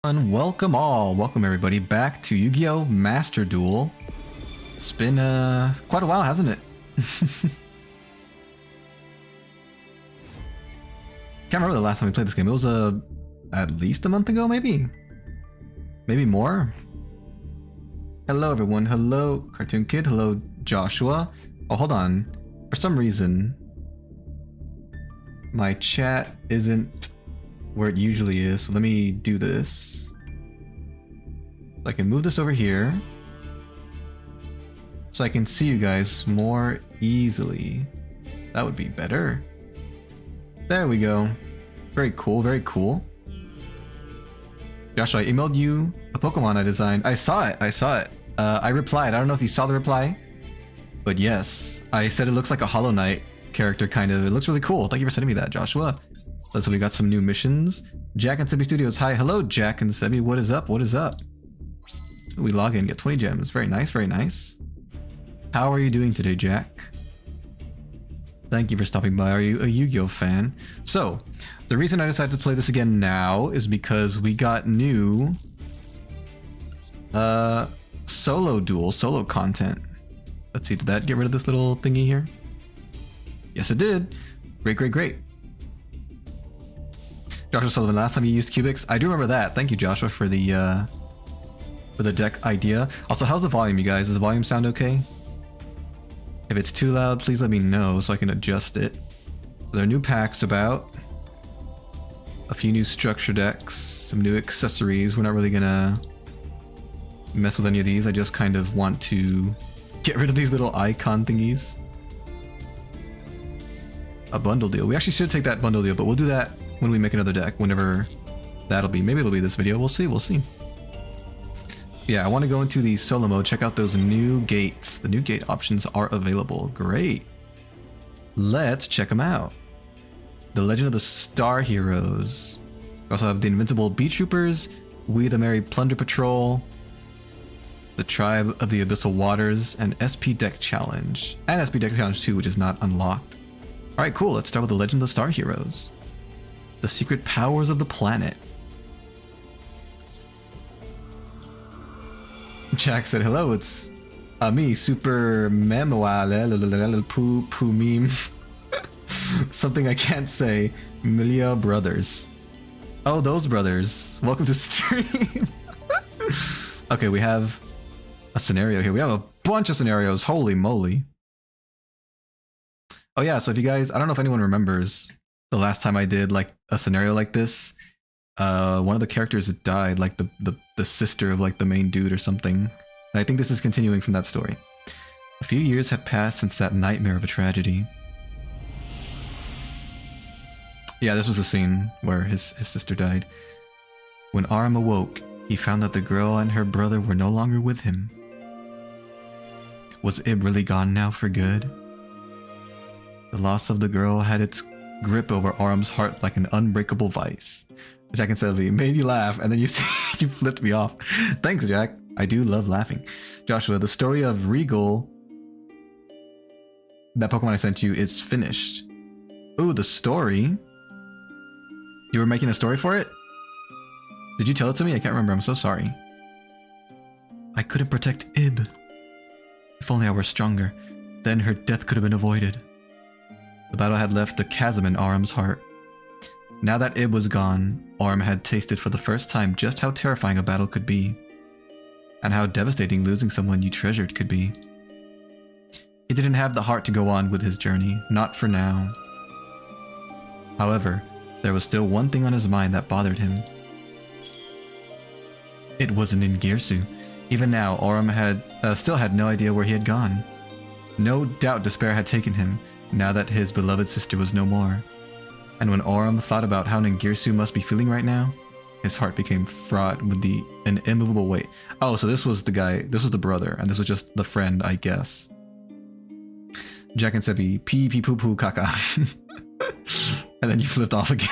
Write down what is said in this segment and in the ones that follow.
And welcome everybody back to Yu-Gi-Oh! Master Duel. It's been quite a while, hasn't it? Can't remember the last time we played this game. It was at least a month ago, maybe more. Hello everyone, hello Cartoon Kid, hello Joshua. Oh, hold on. For some reason, my chat isn't where it usually is, so let me do this. I can move this over here so I can see you guys more easily. That would be better. There we go. Very cool, very cool. Joshua, I emailed you a Pokemon I designed. I saw it. I replied. I don't know if you saw the reply, but yes. I said it looks like a Hollow Knight character, kind of. It looks really cool. Thank you for sending me that, Joshua. So we got some new missions. Jack and Sebi Studios. Hi, hello, Jack and Sebi. What is up? What is up? We log in, get 20 gems. Very nice, very nice. How are you doing today, Jack? Thank you for stopping by. Are you a Yu-Gi-Oh fan? So, the reason I decided to play this again now is because we got new solo duel, solo content. Let's see, did that get rid of this little thingy here? Yes, it did. Great, great, great. Joshua Sullivan, last time you used Cubics? I do remember that. Thank you, Joshua, for the deck idea. Also, how's the volume, you guys? Does the volume sound okay? If it's too loud, please let me know so I can adjust it. There are new packs about. A few new structure decks, some new accessories. We're not really gonna mess with any of these. I just kind of want to get rid of these little icon thingies. A bundle deal. We actually should take that bundle deal, but we'll do that when we make another deck, whenever that'll be. Maybe it'll be this video. We'll see. We'll see. Yeah, I want to go into the solo mode, check out those new gates. The new gate options are available. Great. Let's check them out. The Legend of the Star Heroes. We also have the Invincible Beat Troopers, We the Merry Plunder Patrol, the Tribe of the Abyssal Waters, and SP Deck Challenge. And SP Deck Challenge 2, which is not unlocked. Alright, cool. Let's start with the Legend of the Star Heroes. The Secret Powers of the Planet. Jack said, hello, it's me, Super Memoile, Poo Meme. Something I can't say. Milia Brothers. Oh, those brothers. Welcome to stream. Okay, we have a scenario here. We have a bunch of scenarios. Holy moly. Oh yeah, so if you guys, I don't know if anyone remembers the last time I did like a scenario like this. One of the characters died, like the sister of like the main dude or something. And I think this is continuing from that story. A few years have passed since that nightmare of a tragedy. Yeah, this was the scene where his sister died. When Aram awoke, he found that the girl and her brother were no longer with him. Was Ib really gone now for good? The loss of the girl had its grip over Aram's heart like an unbreakable vice. Jack and Sedley made you laugh, and then you you flipped me off. Thanks, Jack. I do love laughing. Joshua, the story of Regal, that Pokemon I sent you, is finished. Ooh, the story? You were making a story for it? Did you tell it to me? I can't remember. I'm so sorry. I couldn't protect Ib. If only I were stronger, then her death could have been avoided. The battle had left a chasm in Aram's heart. Now that Ib was gone, Aram had tasted for the first time just how terrifying a battle could be, and how devastating losing someone you treasured could be. He didn't have the heart to go on with his journey, not for now. However, there was still one thing on his mind that bothered him. It wasn't in Girsu. Even now, Aram still had no idea where he had gone. No doubt despair had taken him, now that his beloved sister was no more. And when Aram thought about how Ningirsu must be feeling right now, his heart became fraught with an immovable weight. Oh, so this was the guy, this was the brother, and this was just the friend, I guess. Jack and Sebi, pee pee poo poo caca. And then you flipped off again.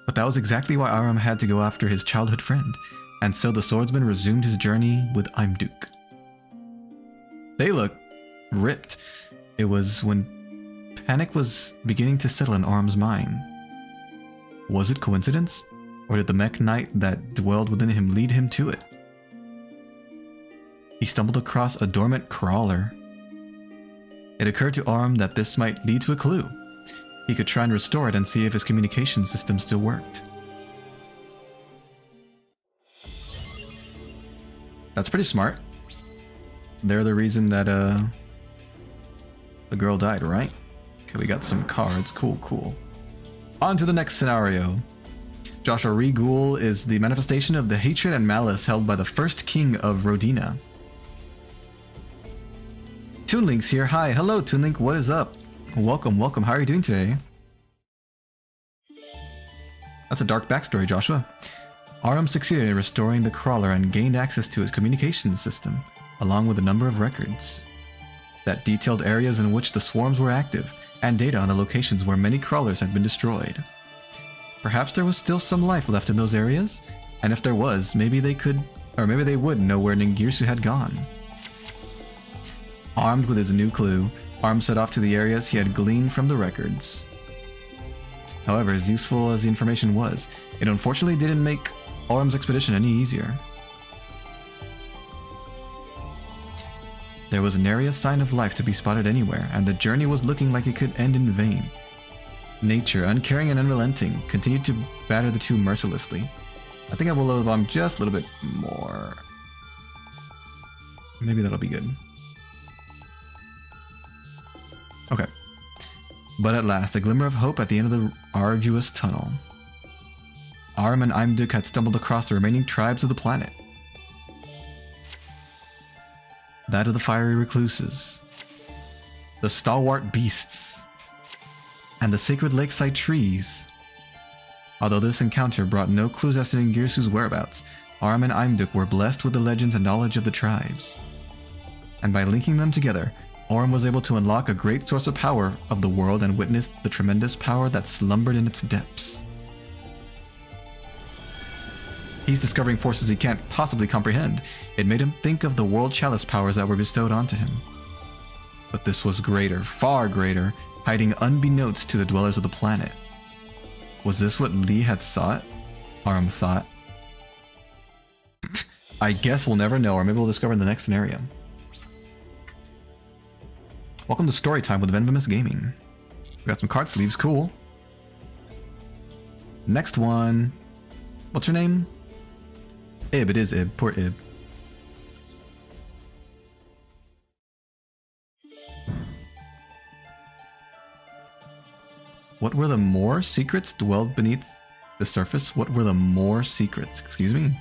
But that was exactly why Aram had to go after his childhood friend, and so the swordsman resumed his journey with Imduk. They look ripped. It was when panic was beginning to settle in Aram's mind. Was it coincidence? Or did the mech knight that dwelled within him lead him to it? He stumbled across a dormant crawler. It occurred to Aurum that this might lead to a clue. He could try and restore it and see if his communication system still worked. That's pretty smart. They're the reason that the girl died, right? Okay, we got some cards. Cool, cool. On to the next scenario. Joshua Regul is the manifestation of the hatred and malice held by the first king of Rodina. Toonlink's here. Hi, hello Toonlink, what is up? Welcome, welcome. How are you doing today? That's a dark backstory, Joshua. Aurum succeeded in restoring the crawler and gained access to his communications system, along with a number of records that detailed areas in which the swarms were active, and data on the locations where many crawlers had been destroyed. Perhaps there was still some life left in those areas, and if there was, maybe they could, or maybe they would know where Ningirsu had gone. Armed with his new clue, Aurum set off to the areas he had gleaned from the records. However, as useful as the information was, it unfortunately didn't make Aurum's expedition any easier. There was nary a sign of life to be spotted anywhere, and the journey was looking like it could end in vain. Nature, uncaring and unrelenting, continued to batter the two mercilessly. I think I will load them just a little bit more. Maybe that'll be good. Okay. But at last, a glimmer of hope at the end of the arduous tunnel. Aurum and Imduk had stumbled across the remaining tribes of the planet. That of the fiery recluses, the stalwart beasts, and the sacred lakeside trees. Although this encounter brought no clues as to Ningirsu's whereabouts, Aurum and Imduk were blessed with the legends and knowledge of the tribes. And by linking them together, Aurum was able to unlock a great source of power of the world and witnessed the tremendous power that slumbered in its depths. He's discovering forces he can't possibly comprehend. It made him think of the world chalice powers that were bestowed onto him. But this was greater, far greater, hiding unbeknownst to the dwellers of the planet. Was this what Lee had sought? Aurum thought. I guess we'll never know, or maybe we'll discover in the next scenario. Welcome to Storytime with Venomous Gaming. We got some card sleeves, cool. Next one. What's her name? Ib, it is Ib. Poor Ib. What were the more secrets dwelled beneath the surface? What were the more secrets? Excuse me?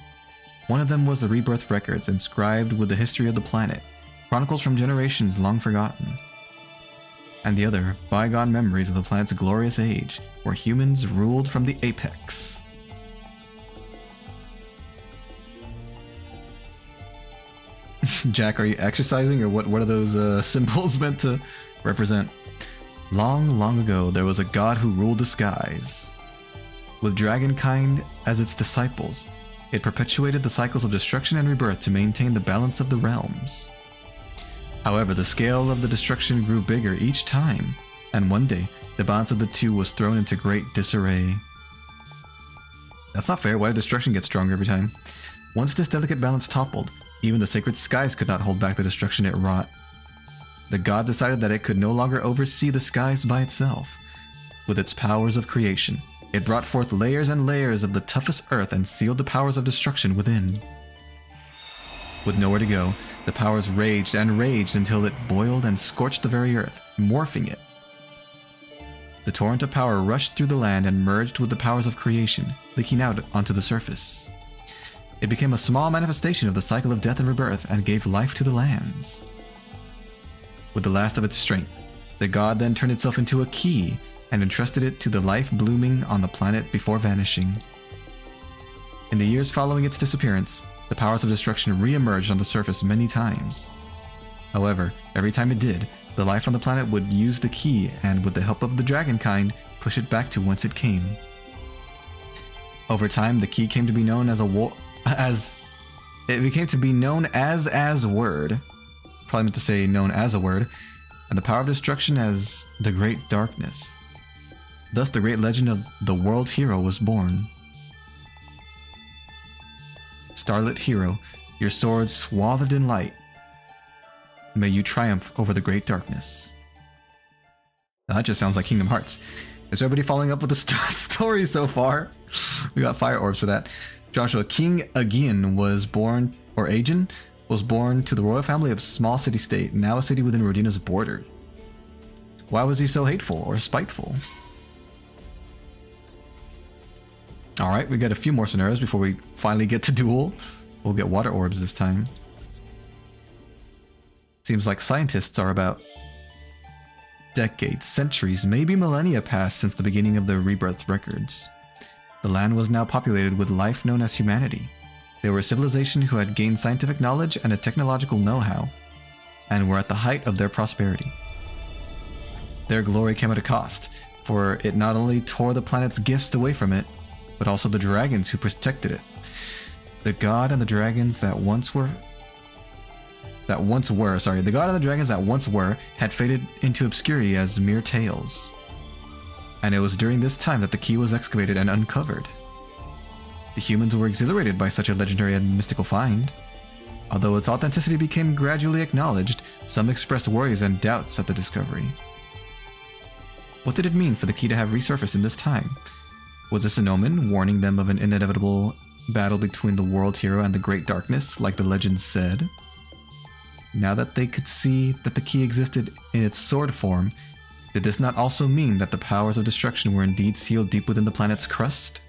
One of them was the rebirth records, inscribed with the history of the planet, chronicles from generations long forgotten. And the other, bygone memories of the planet's glorious age, where humans ruled from the apex. Jack, are you exercising, or what are those symbols meant to represent? Long, long ago, there was a god who ruled the skies. With dragonkind as its disciples, it perpetuated the cycles of destruction and rebirth to maintain the balance of the realms. However, the scale of the destruction grew bigger each time, and one day, the balance of the two was thrown into great disarray. That's not fair. Why did destruction get stronger every time? Once this delicate balance toppled, even the sacred skies could not hold back the destruction it wrought. The god decided that it could no longer oversee the skies by itself. With its powers of creation, it brought forth layers and layers of the toughest earth and sealed the powers of destruction within. With nowhere to go, the powers raged and raged until it boiled and scorched the very earth, morphing it. The torrent of power rushed through the land and merged with the powers of creation, leaking out onto the surface. It became a small manifestation of the cycle of death and rebirth and gave life to the lands. With the last of its strength, the god then turned itself into a key and entrusted it to the life blooming on the planet before vanishing. In the years following its disappearance, the powers of destruction re-emerged on the surface many times. However, every time it did, the life on the planet would use the key and, with the help of the dragonkind, push it back to whence it came. Over time, the key came to be known as word. Probably meant to say known as a word, and the power of destruction as the Great Darkness. Thus the great legend of the world hero was born. Starlit hero, your sword swathed in light. May you triumph over the great darkness. Now that just sounds like Kingdom Hearts. Is everybody following up with the story so far? We got fire orbs for that. Joshua, King Aegeon was born, or Aegeon, was born to the royal family of small city-state, now a city within Rodina's border. Why was he so hateful or spiteful? Alright, we got a few more scenarios before we finally get to Duel. We'll get water orbs this time. Seems like scientists are about decades, centuries, maybe millennia passed since the beginning of the rebirth records. The land was now populated with life known as humanity. They were a civilization who had gained scientific knowledge and a technological know-how, and were at the height of their prosperity. Their glory came at a cost, for it not only tore the planet's gifts away from it, but also the dragons who protected it. The god and the dragons that once were had faded into obscurity as mere tales. And it was during this time that the key was excavated and uncovered. The humans were exhilarated by such a legendary and mystical find. Although its authenticity became gradually acknowledged, some expressed worries and doubts at the discovery. What did it mean for the key to have resurfaced in this time? Was this an omen, warning them of an inevitable battle between the world hero and the great darkness, like the legends said? Now that they could see that the key existed in its sword form, did this not also mean that the powers of destruction were indeed sealed deep within the planet's crust?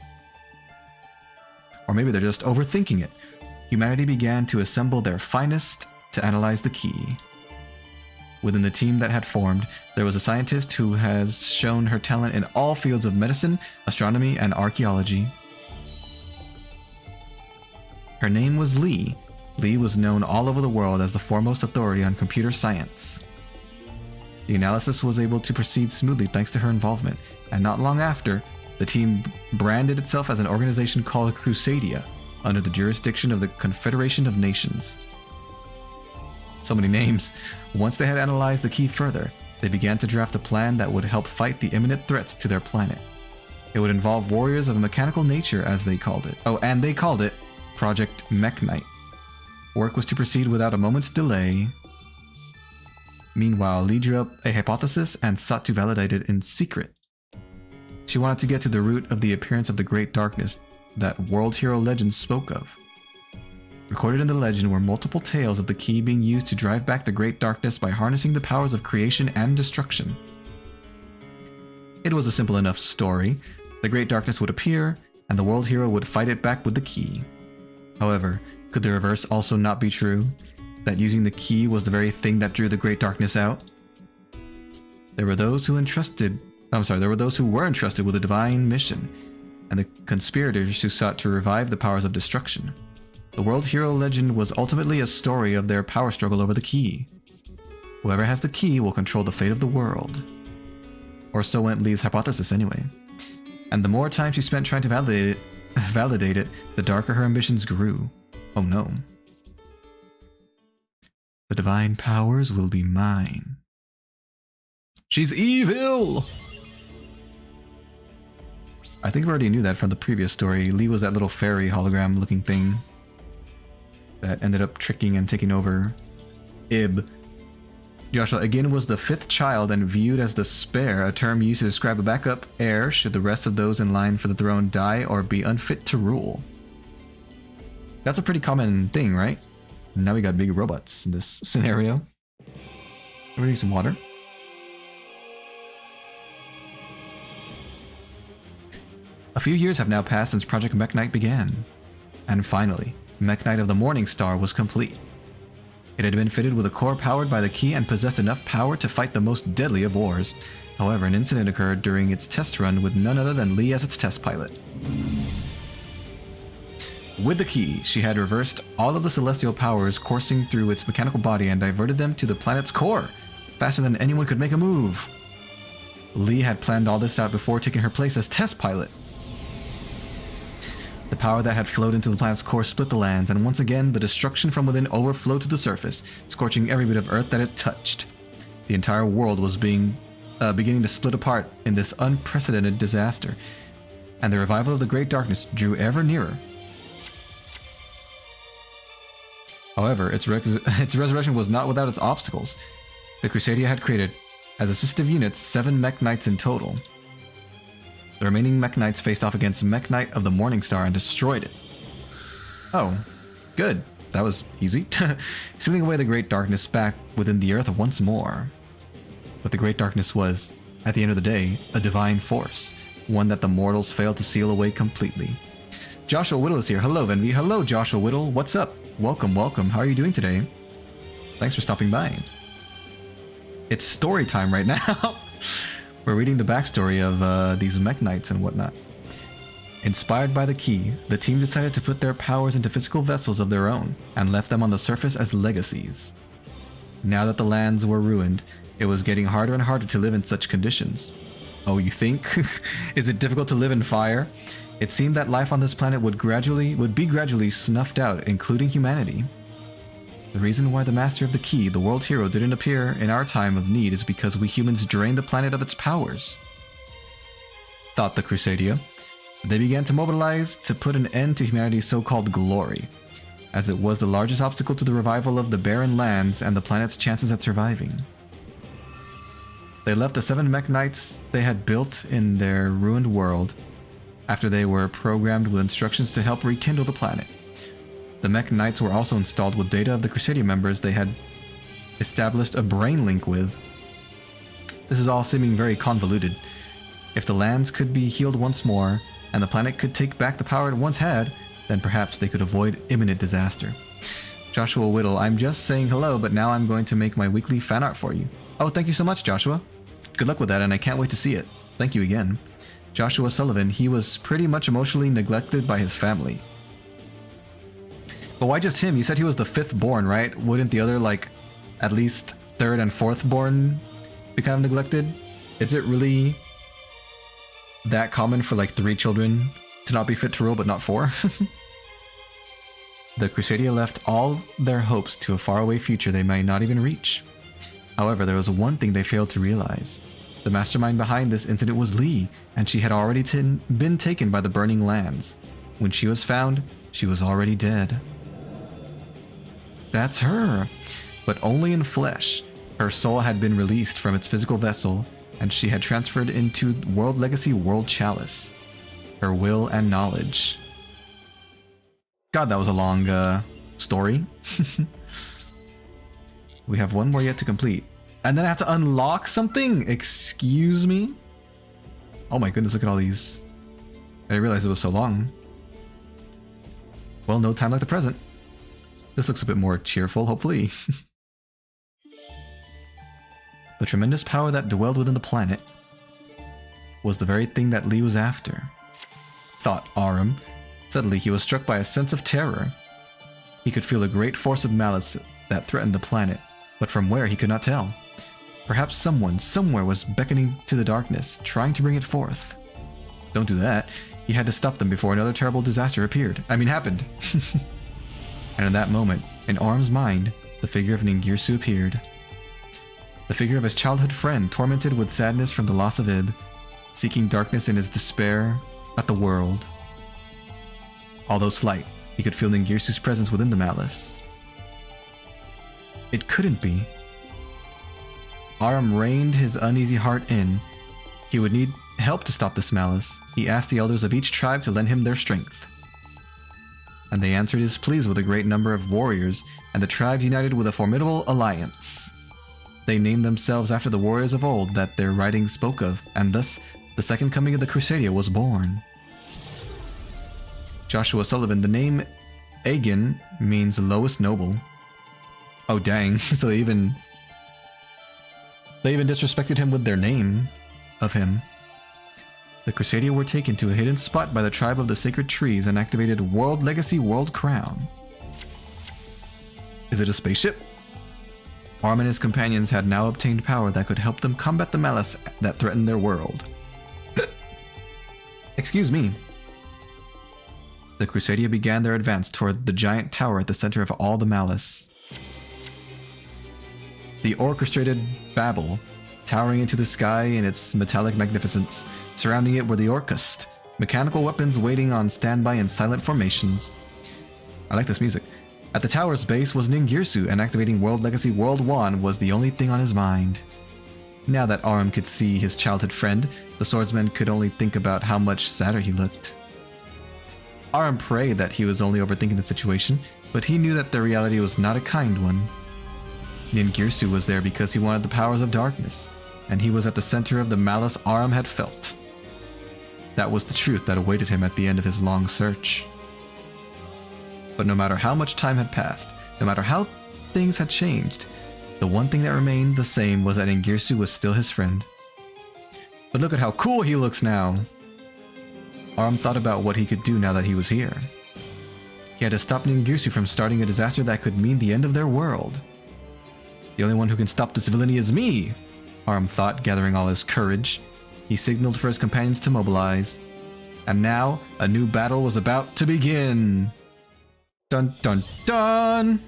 Or maybe they're just overthinking it. Humanity began to assemble their finest to analyze the key. Within the team that had formed, there was a scientist who has shown her talent in all fields of medicine, astronomy, and archaeology. Her name was Lee. Lee was known all over the world as the foremost authority on computer science. The analysis was able to proceed smoothly thanks to her involvement, and not long after, the team branded itself as an organization called Crusadia, under the jurisdiction of the Confederation of Nations. So many names. Once they had analyzed the key further, they began to draft a plan that would help fight the imminent threats to their planet. It would involve warriors of a mechanical nature, as they called it. Oh, and they called it Project Mekhnite. Work was to proceed without a moment's delay. Meanwhile, Lee drew up a hypothesis and sought to validate it in secret. She wanted to get to the root of the appearance of the Great Darkness that world hero legends spoke of. Recorded in the legend were multiple tales of the key being used to drive back the Great Darkness by harnessing the powers of creation and destruction. It was a simple enough story. The Great Darkness would appear, and the world hero would fight it back with the key. However, could the reverse also not be true? That using the key was the very thing that drew the Great Darkness out? There were those who were entrusted with a divine mission, and the conspirators who sought to revive the powers of destruction. The world hero legend was ultimately a story of their power struggle over the key. Whoever has the key will control the fate of the world. Or so went Lee's hypothesis anyway. And the more time she spent trying to validate it, the darker her ambitions grew. Oh no. The divine powers will be mine. She's evil! I think we already knew that from the previous story. Lee was that little fairy hologram looking thing that ended up tricking and taking over Ib. Joshua again was the fifth child and viewed as the spare, a term used to describe a backup heir should the rest of those in line for the throne die or be unfit to rule. That's a pretty common thing, right? Now we got big robots in this scenario. We need some water. A few years have now passed since Project Mekhnite began. And finally, Mekhnite of the Morning Star was complete. It had been fitted with a core powered by the key and possessed enough power to fight the most deadly of wars. However, an incident occurred during its test run with none other than Lee as its test pilot. With the key, she had reversed all of the celestial powers coursing through its mechanical body and diverted them to the planet's core, faster than anyone could make a move. Lee had planned all this out before taking her place as test pilot. The power that had flowed into the planet's core split the lands, and once again, the destruction from within overflowed to the surface, scorching every bit of earth that it touched. The entire world was being beginning to split apart in this unprecedented disaster, and the revival of the Great Darkness drew ever nearer. However, its resurrection was not without its obstacles. The Crusadia had created, as assistive units, 7 Mech Knights in total. The remaining Mech Knights faced off against Mech Knight of the Morning Star and destroyed it. Oh, good. That was easy. Sealing away the Great Darkness back within the Earth once more. But the Great Darkness was, at the end of the day, a divine force, one that the mortals failed to seal away completely. Joshua Whittle is here. Hello, Venvi. Hello, Joshua Whittle. What's up? Welcome, welcome. How are you doing today? Thanks for stopping by. It's story time right now. We're reading the backstory of these Mech Knights and whatnot. Inspired by the key, the team decided to put their powers into physical vessels of their own and left them on the surface as legacies. Now that the lands were ruined, it was getting harder and harder to live in such conditions. Oh, you think? Is it difficult to live in fire? It seemed that life on this planet would be gradually snuffed out, including humanity. The reason why the Master of the Key, the world hero, didn't appear in our time of need is because we humans drained the planet of its powers, thought the Crusadia. They began to mobilize to put an end to humanity's so-called glory, as it was the largest obstacle to the revival of the barren lands and the planet's chances at surviving. They left the 7 Mech Knights they had built in their ruined world after they were programmed with instructions to help rekindle the planet. The Mech Knights were also installed with data of the Crusadia members they had established a brain link with. This is all seeming very convoluted. If the lands could be healed once more, and the planet could take back the power it once had, then perhaps they could avoid imminent disaster. Joshua Whittle, I'm just saying hello, but now I'm going to make my weekly fan art for you. Oh, thank you so much, Joshua. Good luck with that, and I can't wait to see it. Thank you again. Joshua Sullivan, he was pretty much emotionally neglected by his family. But why just him? You said he was the 5th born, right? Wouldn't the other, like, at least 3rd and 4th born be kind of neglected? Is it really that common for, like, 3 children to not be fit to rule, but not 4? The Crusadia left all their hopes to a faraway future they might not even reach. However, there was one thing they failed to realize. The mastermind behind this incident was Lee, and she had already been taken by the burning lands. When she was found, she was already dead. That's her! But only in flesh. Her soul had been released from its physical vessel, and she had transferred into World Legacy World Chalice. Her will and knowledge. God, that was a long story. We have one more yet to complete. And then I have to unlock something? Excuse me? Oh my goodness, look at all these. I didn't realize it was so long. Well, no time like the present. This looks a bit more cheerful, hopefully. The tremendous power that dwelled within the planet was the very thing that Lee was after, thought Aram. Suddenly, he was struck by a sense of terror. He could feel a great force of malice that threatened the planet, but from where he could not tell. Perhaps someone, somewhere was beckoning to the darkness, trying to bring it forth. Don't do that. He had to stop them before another terrible disaster happened. And in that moment, in Aram's mind, the figure of Ningirsu appeared. The figure of his childhood friend, tormented with sadness from the loss of Ib, seeking darkness in his despair at the world. Although slight, he could feel Ningirsu's presence within the malice. It couldn't be. Aram reined his uneasy heart in. He would need help to stop this malice. He asked the elders of each tribe to lend him their strength. And they answered his pleas with a great number of warriors, and the tribes united with a formidable alliance. They named themselves after the warriors of old that their writings spoke of, and thus the second coming of the Crusadia was born. Joshua Sullivan, the name Aegin means lowest noble. Oh dang, so they even disrespected him with their name of him. The Crusadia were taken to a hidden spot by the tribe of the Sacred Trees and activated World Legacy World Crown. Is it a spaceship? Aram and his companions had now obtained power that could help them combat the malice that threatened their world. Excuse me. The Crusadia began their advance toward the giant tower at the center of all the malice. The orchestrated babble towering into the sky in its metallic magnificence. Surrounding it were the Orcust, mechanical weapons waiting on standby in silent formations. I like this music. At the tower's base was Ningirsu, and activating World Legacy World 1 was the only thing on his mind. Now that Aram could see his childhood friend, the swordsman could only think about how much sadder he looked. Aram prayed that he was only overthinking the situation, but he knew that the reality was not a kind one. Ningirsu was there because he wanted the powers of darkness, and he was at the center of the malice Aram had felt. That was the truth that awaited him at the end of his long search. But no matter how much time had passed, no matter how things had changed, the one thing that remained the same was that Ningirsu was still his friend. But look at how cool he looks now! Aram thought about what he could do now that he was here. He had to stop Ningirsu from starting a disaster that could mean the end of their world. The only one who can stop this villainy is me, Aram thought, gathering all his courage. He signaled for his companions to mobilize. And now, a new battle was about to begin! Dun dun dun!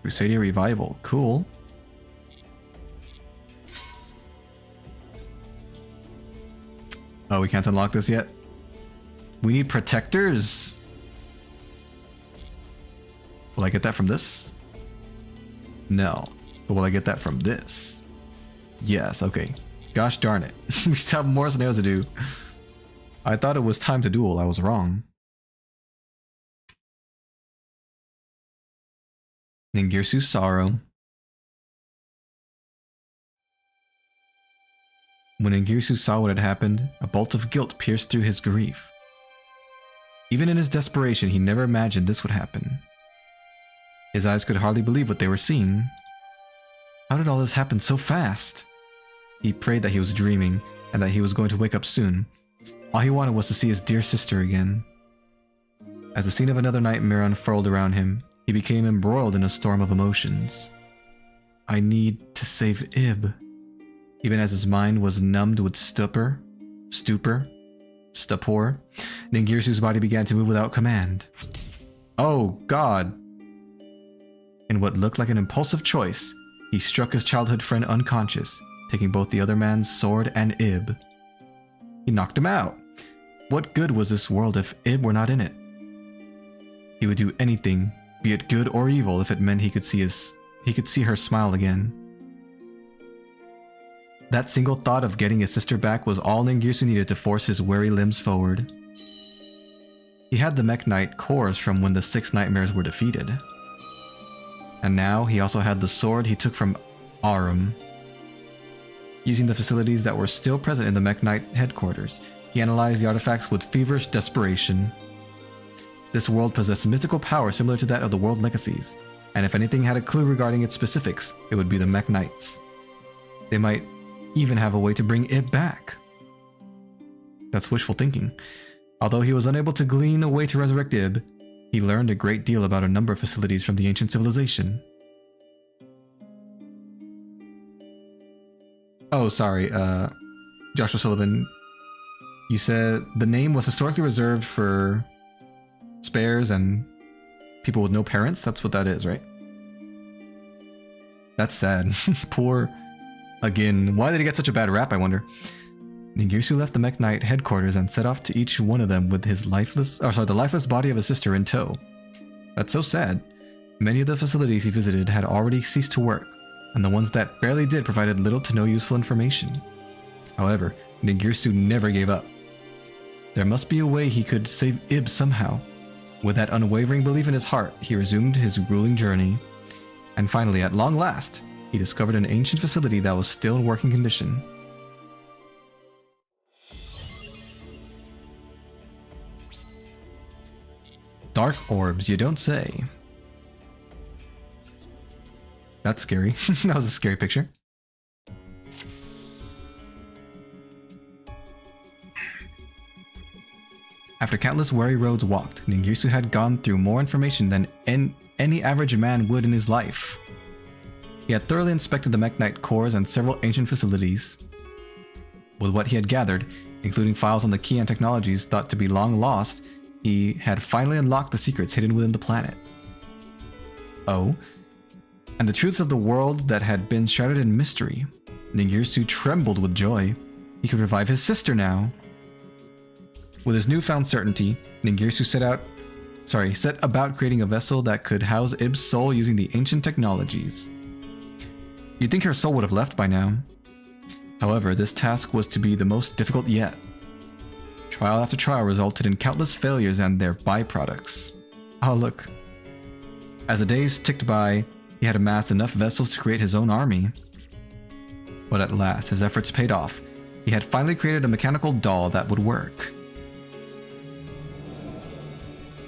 Crusadia Revival, cool. Oh, we can't unlock this yet? We need protectors! Will I get that from this? No. But will I get that from this? Yes, okay. Gosh darn it. We still have more scenarios to do. I thought it was time to duel. I was wrong. Ningirsu's sorrow. When Ningirsu saw what had happened, a bolt of guilt pierced through his grief. Even in his desperation, he never imagined this would happen. His eyes could hardly believe what they were seeing. How did all this happen so fast? He prayed that he was dreaming, and that he was going to wake up soon. All he wanted was to see his dear sister again. As the scene of another nightmare unfurled around him, he became embroiled in a storm of emotions. I need to save Ib. Even as his mind was numbed with stupor, Ningirsu's body began to move without command. Oh God! In what looked like an impulsive choice, he struck his childhood friend unconscious, taking both the other man's sword and Ib. He knocked him out. What good was this world if Ib were not in it? He would do anything, be it good or evil, if it meant he could see her smile again. That single thought of getting his sister back was all Ningirsu needed to force his weary limbs forward. He had the Mekk-Knight cores from when the 6 nightmares were defeated. And now he also had the sword he took from Aram. Using the facilities that were still present in the Mekk-Knight headquarters, he analyzed the artifacts with feverish desperation. This world possessed mystical power similar to that of the World Legacies, and if anything had a clue regarding its specifics, it would be the Mekk-Knights. They might even have a way to bring it back. That's wishful thinking. Although he was unable to glean a way to resurrect Ib, he learned a great deal about a number of facilities from the ancient civilization. Oh, sorry, Joshua Sullivan. You said the name was historically reserved for spares and people with no parents? That's what that is, right? That's sad. Poor... Again, why did he get such a bad rap, I wonder? Ningirsu left the Mekk-Knight headquarters and set off to each one of them with the lifeless body of his sister in tow. That's so sad. Many of the facilities he visited had already ceased to work, and the ones that barely did provided little to no useful information. However, Ningirsu never gave up. There must be a way he could save Ib somehow. With that unwavering belief in his heart, he resumed his grueling journey. And finally, at long last, he discovered an ancient facility that was still in working condition. Dark orbs, you don't say. That's scary. That was a scary picture. After countless weary roads walked, Ningirsu had gone through more information than any average man would in his life. He had thoroughly inspected the Mekk-Knight cores and several ancient facilities. With what he had gathered, including files on the Kian technologies thought to be long lost, he had finally unlocked the secrets hidden within the planet. Oh, and the truths of the world that had been shrouded in mystery. Ningirsu trembled with joy. He could revive his sister now. With his newfound certainty, Ningirsu set about creating a vessel that could house Ib's soul using the ancient technologies. You'd think her soul would have left by now. However, this task was to be the most difficult yet. Trial after trial resulted in countless failures and their byproducts. Oh look. As the days ticked by, he had amassed enough vessels to create his own army. But at last, his efforts paid off. He had finally created a mechanical doll that would work.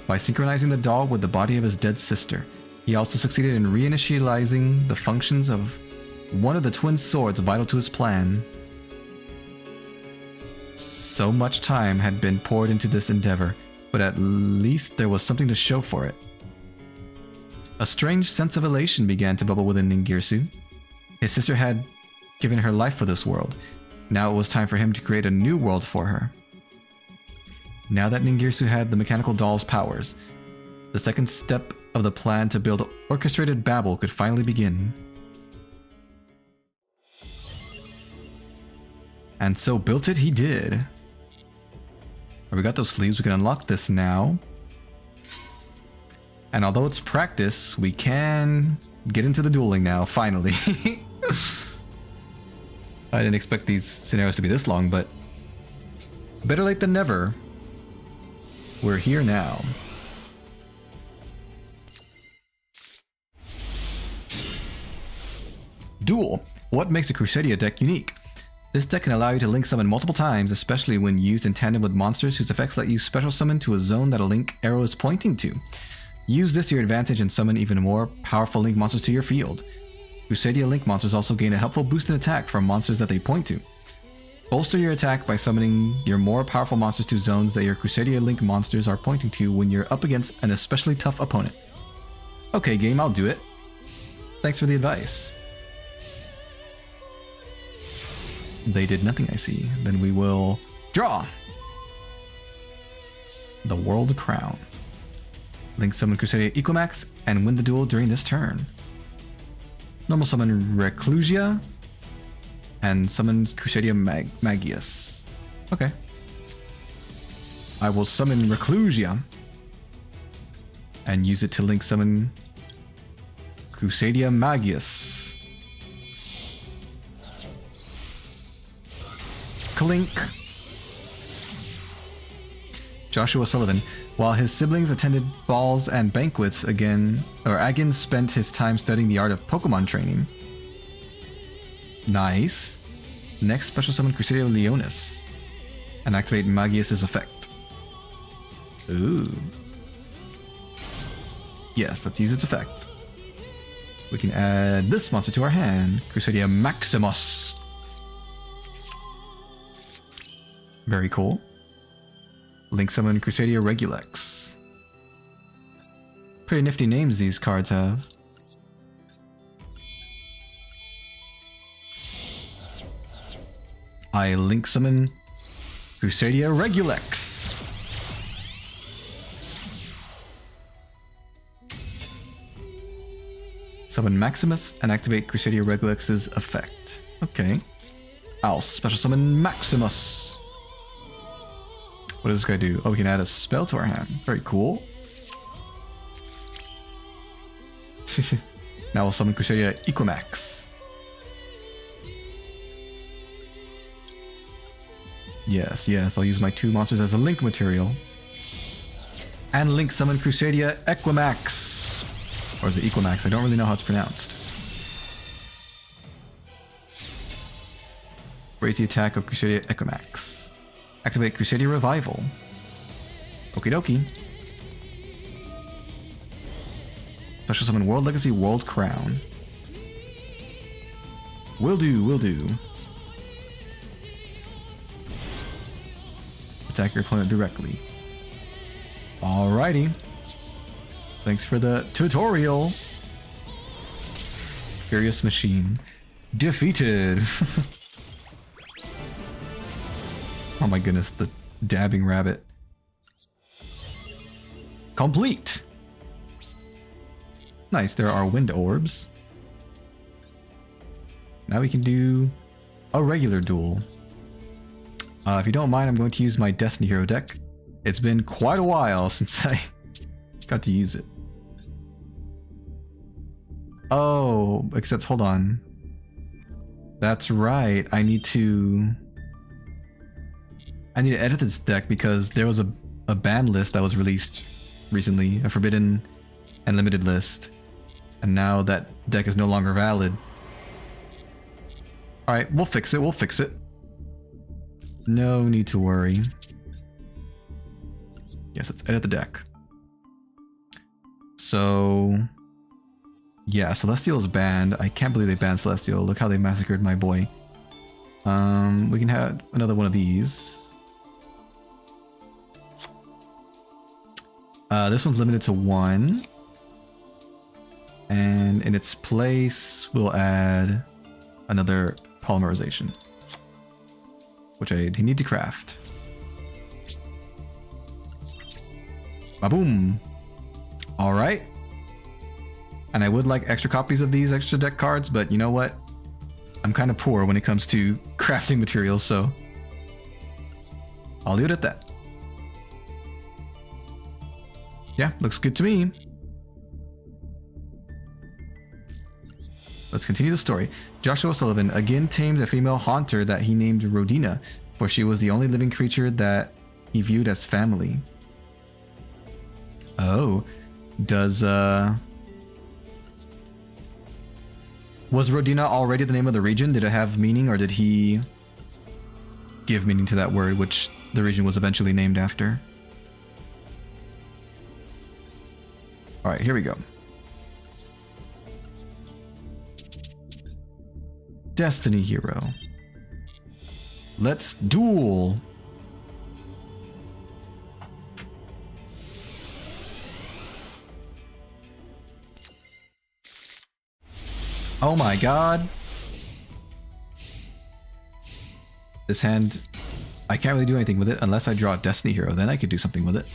By synchronizing the doll with the body of his dead sister, he also succeeded in reinitializing the functions of one of the twin swords vital to his plan. So much time had been poured into this endeavor, but at least there was something to show for it. A strange sense of elation began to bubble within Ningirsu. His sister had given her life for this world. Now it was time for him to create a new world for her. Now that Ningirsu had the mechanical doll's powers, the second step of the plan to build orchestrated Babel could finally begin. And so built it he did. We got those sleeves, we can unlock this now. And although it's practice, we can get into the dueling now, finally. I didn't expect these scenarios to be this long, but better late than never. We're here now. Duel. What makes a Crusadia deck unique? This deck can allow you to link summon multiple times, especially when used in tandem with monsters whose effects let you special summon to a zone that a link arrow is pointing to. Use this to your advantage and summon even more powerful link monsters to your field. Crusadia link monsters also gain a helpful boost in attack from monsters that they point to. Bolster your attack by summoning your more powerful monsters to zones that your Crusadia link monsters are pointing to when you're up against an especially tough opponent. Okay game, I'll do it. Thanks for the advice. They did nothing, I see. Then we will draw the World Crown. Link summon Crusadia Equimax and win the duel during this turn. Normal summon Reclusia and summon Crusadia Magius. Okay. I will summon Reclusia and use it to link summon Crusadia Magius. Clink. Joshua Sullivan. While his siblings attended balls and banquets, Agon spent his time studying the art of Pokemon training. Nice. Next, special summon Crusadia Leonis and activate Magius' effect. Ooh. Yes, let's use its effect. We can add this monster to our hand, Crusadia Maximus. Very cool. Link summon Crusadia Regulex. Pretty nifty names these cards have. I link summon Crusadia Regulex. Summon Maximus and activate Crusadia Regulex's effect. Okay. I'll special summon Maximus. What does this guy do? Oh, we can add a spell to our hand. Very cool. Now we'll summon Crusadia Equimax. Yes, yes, I'll use my two monsters as a link material. And link summon Crusadia Equimax. Or is it Equimax? I don't really know how it's pronounced. Raise the attack of Crusadia Equimax. Activate Crusadia Revival. Okie dokie. Special summon World Legacy World Crown. Will do, will do. Attack your opponent directly. Alrighty. Thanks for the tutorial. Furious Machine. Defeated. Oh my goodness, the dabbing rabbit. Complete! Nice, there are wind orbs. Now we can do a regular duel. If you don't mind, I'm going to use my Destiny Hero deck. It's been quite a while since I got to use it. Oh, except hold on. That's right. I need to edit this deck because there was a ban list that was released recently, a forbidden and limited list. And now that deck is no longer valid. Alright, we'll fix it, we'll fix it. No need to worry. Yes, let's edit the deck. So... yeah, Celestial is banned. I can't believe they banned Celestial. Look how they massacred my boy. We can have another one of these. This one's limited to 1. And in its place, we'll add another polymerization, which I need to craft. Ba-boom! Alright. And I would like extra copies of these extra deck cards, but you know what? I'm kind of poor when it comes to crafting materials, so I'll leave it at that. Yeah, looks good to me. Let's continue the story. Joshua Sullivan again tamed a female haunter that he named Rodina, for she was the only living creature that he viewed as family. Oh, was Rodina already the name of the region? Did it have meaning, or did he give meaning to that word, which the region was eventually named after? Alright, here we go. Destiny Hero. Let's duel! Oh my god. This hand, I can't really do anything with it unless I draw a Destiny Hero, then I could do something with it.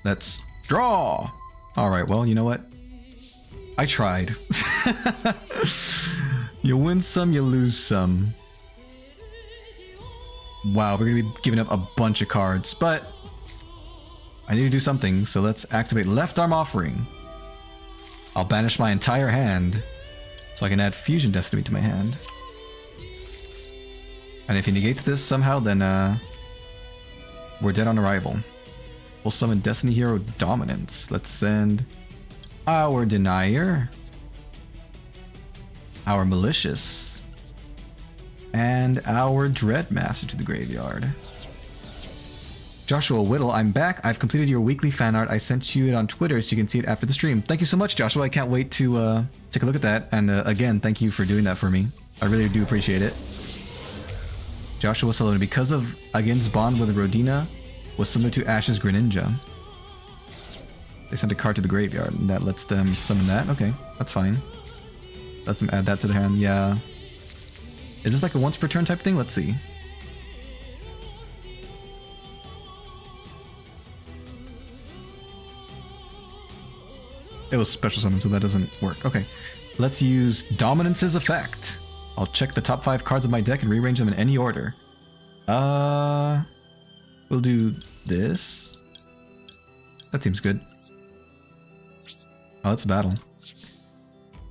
Let's draw! Alright, well, you know what? I tried. You win some, you lose some. Wow, we're gonna be giving up a bunch of cards, but I need to do something, so let's activate Left Arm Offering. I'll banish my entire hand, so I can add Fusion Destiny to my hand. And if he negates this somehow, then we're dead on arrival. We'll summon Destiny Hero Dominance. Let's send our Denier, our Malicious, and our Dreadmaster to the graveyard. Joshua Whittle, I'm back. I've completed your weekly fan art. I sent you it on Twitter so you can see it after the stream. Thank you so much, Joshua. I can't wait to take a look at that. And again, thank you for doing that for me. I really do appreciate it. Joshua Sullivan, because of Agin's bond with Rodina, was similar to Ash's Greninja. They sent a card to the graveyard, and that lets them summon that. Okay, that's fine. Lets them add that to their hand. Yeah. Is this like a once per turn type thing? Let's see. It was special summon, so that doesn't work. Okay, let's use Dominance's effect. I'll check the top 5 cards of my deck and rearrange them in any order. We'll do this. That seems good. Oh, that's a battle.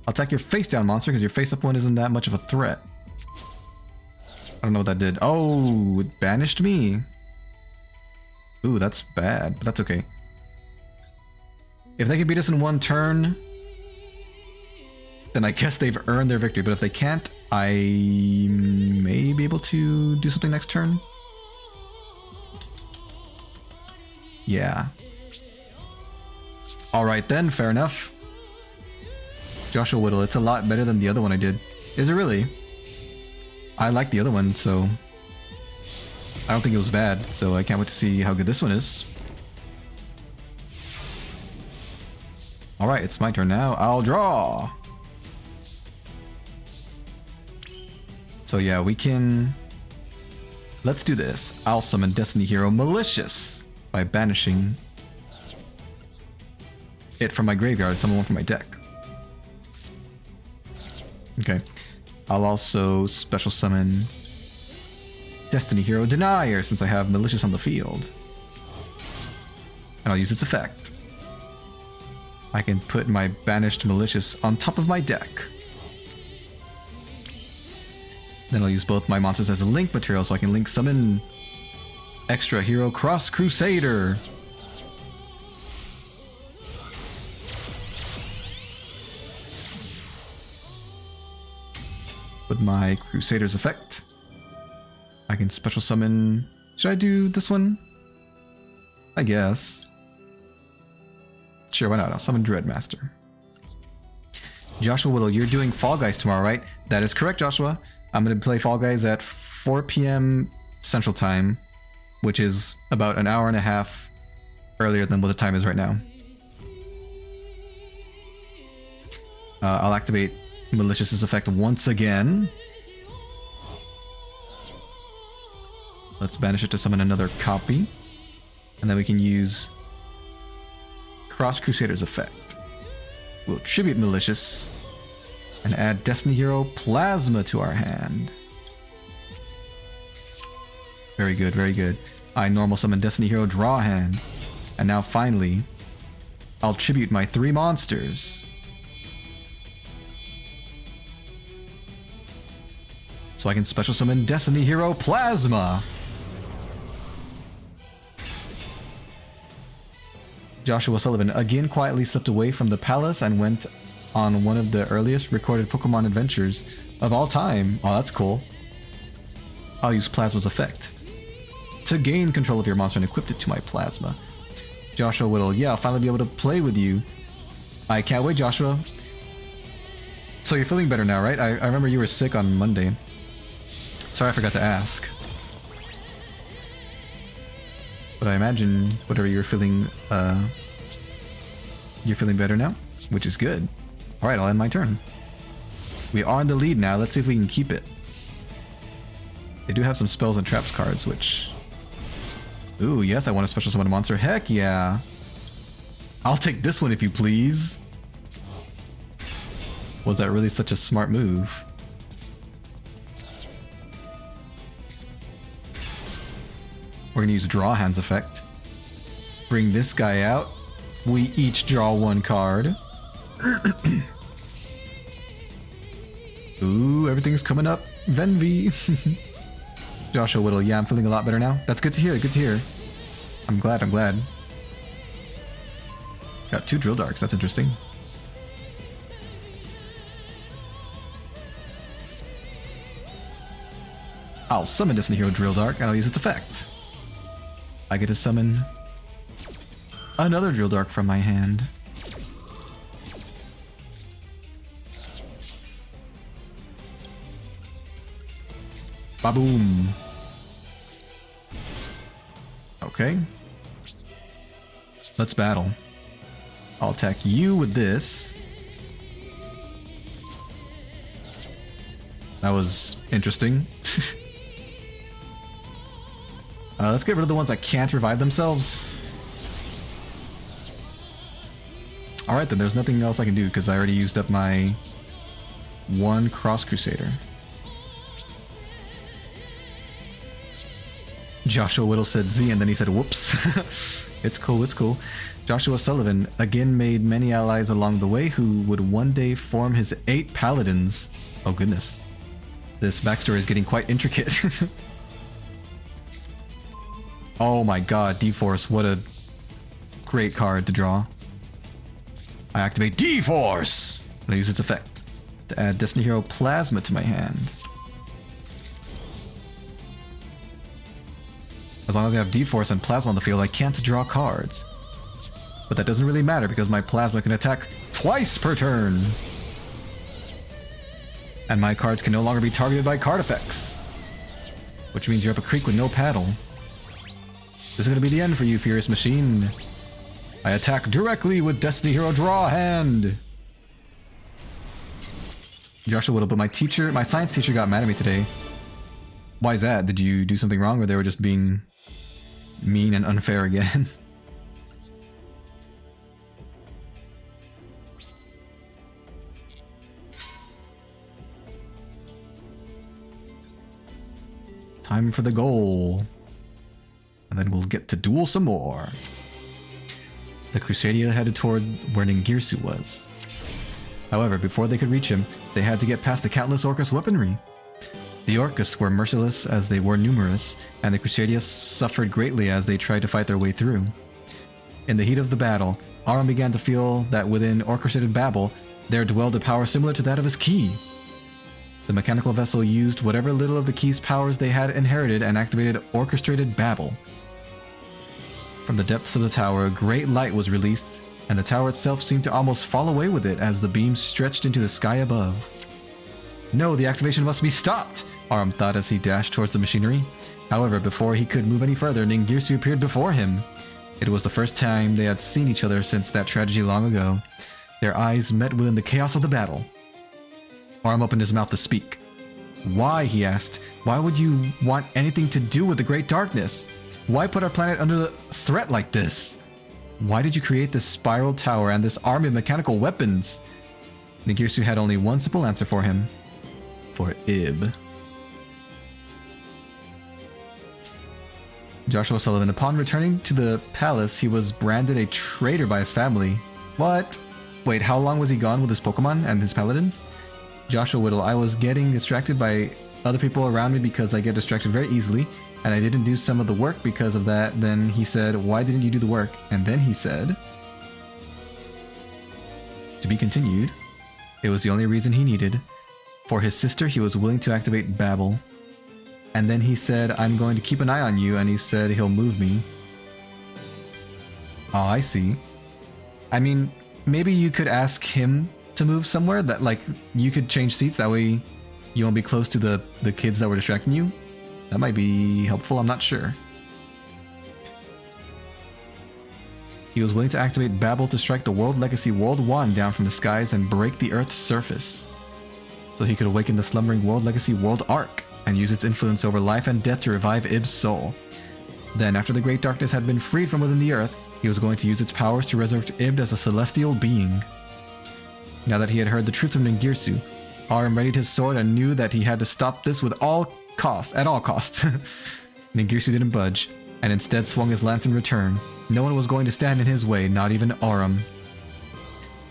I'll attack your face down monster because your face up one isn't that much of a threat. I don't know what that did. Oh, it banished me. Ooh, that's bad, but that's okay. If they can beat us in one turn, then I guess they've earned their victory. But if they can't, I may be able to do something next turn. Yeah. Alright then, fair enough. Joshua Whittle, it's a lot better than the other one I did. Is it really? I like the other one, so I don't think it was bad, so I can't wait to see how good this one is. Alright, it's my turn now. I'll draw! So yeah, we can... Let's do this. I'll summon Destiny Hero Malicious by banishing it from my graveyard, summon one from my deck. Okay. I'll also special summon Destiny Hero Denier since I have Malicious on the field. And I'll use its effect. I can put my banished Malicious on top of my deck. Then I'll use both my monsters as a link material so I can link summon Extra Hero Cross Crusader. With my Crusader's effect, I can special summon... Should I do this one? I guess. Sure, why not? I'll summon Dreadmaster. Joshua Whittle, you're doing Fall Guys tomorrow, right? That is correct, Joshua. I'm going to play Fall Guys at 4 p.m. Central Time, which is about an hour and a half earlier than what the time is right now. I'll activate Malicious's effect once again. Let's banish it to summon another copy. And then we can use Cross Crusader's effect. We'll tribute Malicious and add Destiny Hero Plasma to our hand. Very good, very good. I normal summon Destiny Hero Draw Hand. And now finally, I'll tribute my 3 monsters. So I can special summon Destiny Hero Plasma. Joshua Sullivan again quietly slipped away from the palace and went on one of the earliest recorded Pokemon adventures of all time. Oh, that's cool. I'll use Plasma's effect to gain control of your monster and equip it to my Plasma. Joshua Whittle, yeah, I'll finally be able to play with you. I can't wait, Joshua. So you're feeling better now, right? I remember you were sick on Monday. Sorry, I forgot to ask. But I imagine whatever you're feeling better now, which is good. All right, I'll end my turn. We are in the lead now. Let's see if we can keep it. They do have some spells and traps cards, which... Ooh, yes, I want to special summon a monster. Heck yeah. I'll take this one if you please. Was that really such a smart move? We're gonna use Draw Hand's effect. Bring this guy out. We each draw 1 card. Ooh, everything's coming up. Venvi. Joshua Whittle, yeah, I'm feeling a lot better now. That's good to hear, good to hear. I'm glad, I'm glad. Got 2 Drill Darks, that's interesting. I'll summon Destiny Hero Drill Dark and I'll use its effect. I get to summon another Drill Dark from my hand. Ba-boom. Okay. Let's battle. I'll attack you with this. That was interesting. Let's get rid of the ones that can't revive themselves. Alright then, there's nothing else I can do because I already used up my 1 Cross Crusader. Joshua Whittle said Z and then he said whoops. It's cool, it's cool. Joshua Sullivan again made many allies along the way who would one day form his 8 paladins. Oh goodness. This backstory is getting quite intricate. Oh my god, D-Force, what a great card to draw. I activate D-Force! And I use its effect to add Destiny Hero Plasma to my hand. As long as I have D-Force and Plasma on the field, I can't draw cards. But that doesn't really matter because my Plasma can attack twice per turn. And my cards can no longer be targeted by card effects. Which means you're up a creek with no paddle. This is going to be the end for you, Furious Machine. I attack directly with Destiny Hero Draw Hand. Joshua Whittle, but my science teacher got mad at me today. Why is that? Did you do something wrong or they were just being mean and unfair again? Time for the goal. And then we'll get to duel some more. The Crusadia headed toward where Ningirsu was. However, before they could reach him, they had to get past the countless Orcus weaponry. The Orcus were merciless as they were numerous, and the Crusadia suffered greatly as they tried to fight their way through. In the heat of the battle, Aram began to feel that within orchestrated Babel, there dwelled a power similar to that of his key. The mechanical vessel used whatever little of the key's powers they had inherited and activated orchestrated Babel. From the depths of the tower, a great light was released, and the tower itself seemed to almost fall away with it as the beams stretched into the sky above. No, the activation must be stopped, Aram thought as he dashed towards the machinery. However, before he could move any further, Ningirsu appeared before him. It was the first time they had seen each other since that tragedy long ago. Their eyes met within the chaos of the battle. Aram opened his mouth to speak. Why, he asked, why would you want anything to do with the Great Darkness? Why put our planet under threat like this? Why did you create this spiral tower and this army of mechanical weapons? Ningirsu had only one simple answer for him. For Ib. Joshua Sullivan, upon returning to the palace, he was branded a traitor by his family. What? Wait, how long was he gone with his Pokemon and his paladins? Joshua Whittle, I was getting distracted by other people around me because I get distracted very easily, and I didn't do some of the work because of that. Then he said, why didn't you do the work? And then he said, to be continued. It was the only reason he needed. For his sister, he was willing to activate Babel. And then he said, I'm going to keep an eye on you, and he said he'll move me. Oh, I see. I mean, maybe you could ask him to move somewhere, that like you could change seats, that way you won't be close to the kids that were distracting you. That might be helpful, I'm not sure. He was willing to activate Babel to strike the World Legacy World Wand down from the skies and break the Earth's surface, so he could awaken the slumbering World Legacy World Arc and use its influence over life and death to revive Ib's soul. Then, after the Great Darkness had been freed from within the Earth, he was going to use its powers to resurrect Ib as a celestial being. Now that he had heard the truth from Ningirsu, Aram readied his sword and knew that he had to stop this at all costs. Ningirsu didn't budge, and instead swung his lance in return. No one was going to stand in his way, not even Aram.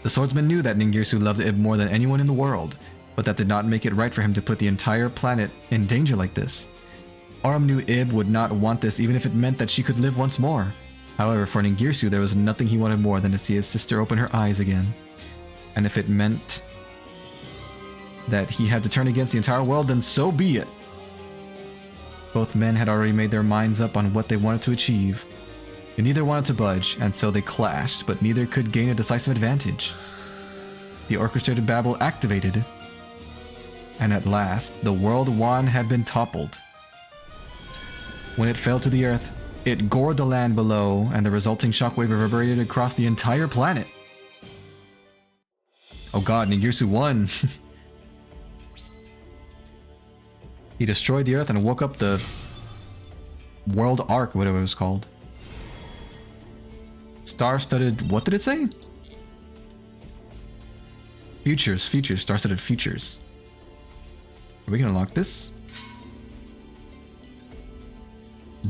The swordsman knew that Ningirsu loved Ib more than anyone in the world, but that did not make it right for him to put the entire planet in danger like this. Aram knew Ib would not want this even if it meant that she could live once more. However, for Ningirsu, there was nothing he wanted more than to see his sister open her eyes again. And if it meant that he had to turn against the entire world, then so be it. Both men had already made their minds up on what they wanted to achieve. Neither wanted to budge, and so they clashed, but neither could gain a decisive advantage. The orchestrated Babel activated, and at last, the World Wand had been toppled. When it fell to the earth, it gored the land below, and the resulting shockwave reverberated across the entire planet. Oh god, Ningirsu won! He destroyed the earth and woke up the World Arc, whatever it was called. Star-studded... what did it say? Features, star-studded features. Are we gonna unlock this?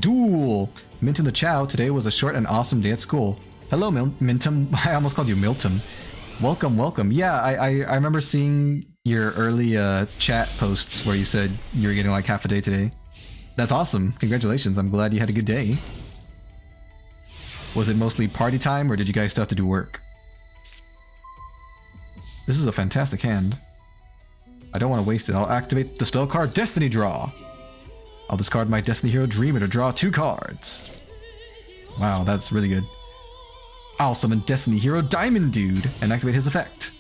Duel! Mintum the Chow, today was a short and awesome day at school. Hello, Mintum. I almost called you Miltum. Welcome, welcome. Yeah, I remember seeing your early chat posts where you said you were getting like half a day today. That's awesome. Congratulations. I'm glad you had a good day. Was it mostly party time, or did you guys still have to do work? This is a fantastic hand. I don't want to waste it. I'll activate the spell card Destiny Draw. I'll discard my Destiny Hero Dreamer to draw 2 cards. Wow, that's really good. I'll summon Destiny Hero Diamond Dude and activate his effect.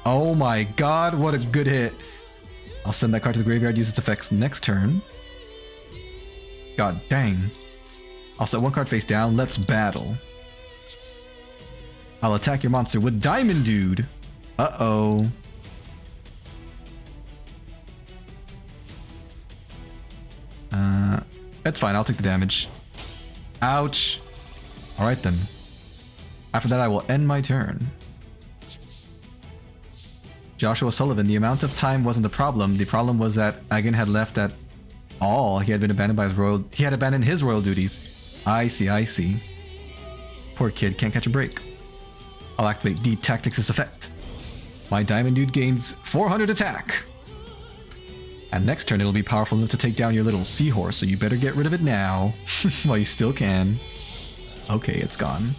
Oh my god, what a good hit. I'll send that card to the graveyard, use its effects next turn. God dang. I'll set 1 card face down, let's battle. I'll attack your monster with Diamond Dude. Uh-oh. It's fine, I'll take the damage. Ouch. Alright then. After that I will end my turn. Joshua Sullivan, the amount of time wasn't the problem. The problem was that Agan had left at all. He had been abandoned by his royal... He had abandoned his royal duties. I see, I see. Poor kid, can't catch a break. I'll activate D Tactics' effect. My diamond dude gains 400 attack. And next turn it'll be powerful enough to take down your little seahorse, so you better get rid of it now. While you still can. Okay, it's gone.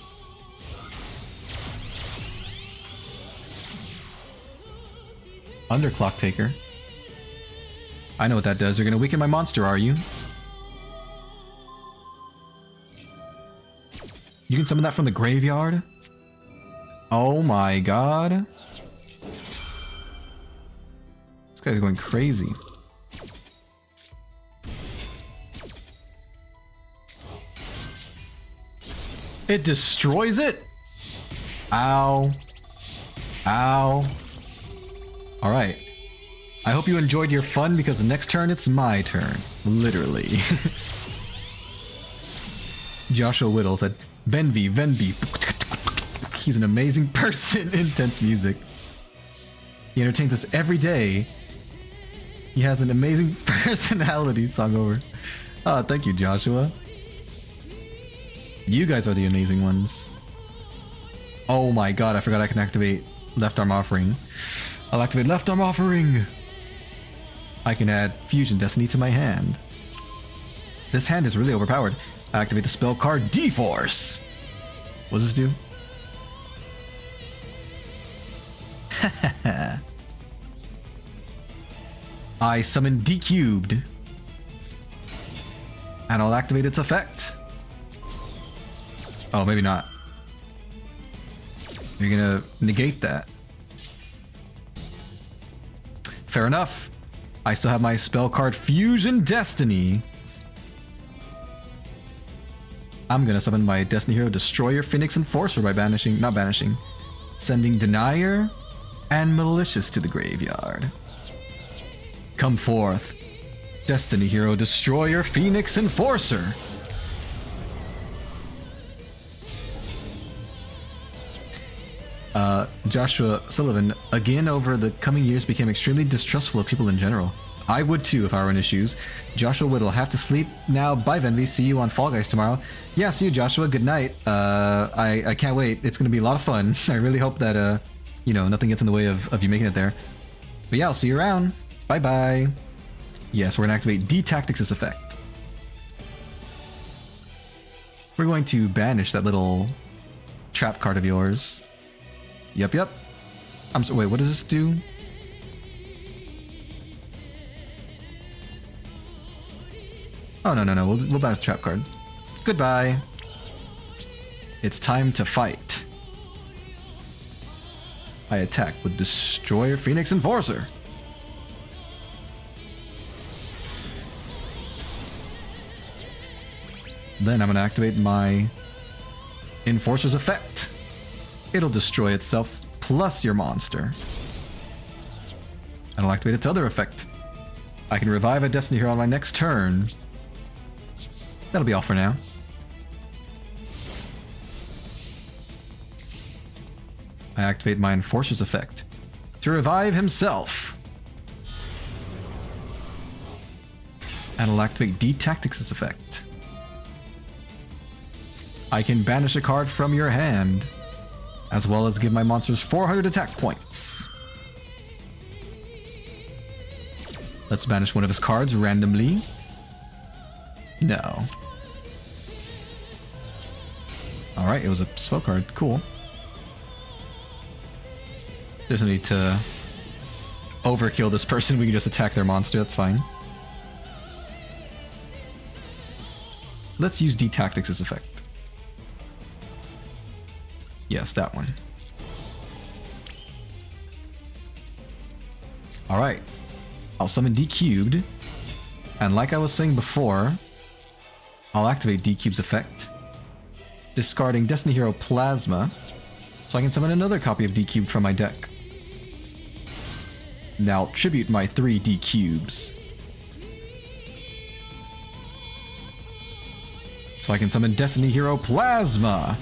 Underclock Taker. I know what that does. You're gonna weaken my monster, are you? You can summon that from the graveyard? Oh my god. This guy's going crazy. It destroys it? Ow. Ow. Alright. I hope you enjoyed your fun, because the next turn it's my turn. Literally. Joshua Whittle said, Venvi. He's an amazing person. Intense music. He entertains us every day. He has an amazing personality. Song over. Oh, thank you, Joshua. You guys are the amazing ones. Oh my god, I forgot I can activate Left Arm Offering. I'll activate Left Arm Offering! I can add Fusion Destiny to my hand. This hand is really overpowered. I activate the spell card D-Force! What does this do? I summon D-Cubed. And I'll activate its effect. Oh, maybe not. You're gonna negate that. Fair enough. I still have my spell card Fusion Destiny. I'm gonna summon my Destiny Hero Destroyer, Phoenix Enforcer by sending Denier and Malicious to the graveyard. Come forth, Destiny Hero Destroyer, Phoenix Enforcer. Joshua Sullivan, again over the coming years became extremely distrustful of people in general. I would too if I were in his shoes. Joshua Whittle, have to sleep now. Bye, Venvi. See you on Fall Guys tomorrow. Yeah, see you, Joshua. Good night. I can't wait. It's going to be a lot of fun. I really hope that, you know, nothing gets in the way of you making it there. But yeah, I'll see you around. Bye-bye. Yes, we're going to activate D-Tactics' effect. We're going to banish that little trap card of yours. Yep. I'm so, wait, what does this do? Oh, no. We'll banish the trap card. Goodbye. It's time to fight. I attack with Destroyer Phoenix Enforcer. Then I'm going to activate my Enforcer's effect. It'll destroy itself plus your monster. And I'll activate its other effect. I can revive a Destiny Hero on my next turn. That'll be all for now. I activate my Enforcer's effect to revive himself. And I'll activate D-Tactics' effect. I can banish a card from your hand, as well as give my monsters 400 attack points. Let's banish one of his cards randomly. No. Alright, it was a spell card. Cool. There's no need to overkill this person. We can just attack their monster. That's fine. Let's use D-Tactics' effect. Yes, that one. Alright. I'll summon D-Cubed. And like I was saying before, I'll activate D-Cube's effect, discarding Destiny Hero Plasma, so I can summon another copy of D-Cubed from my deck. Now I'll tribute my 3 D-Cubes, so I can summon Destiny Hero Plasma.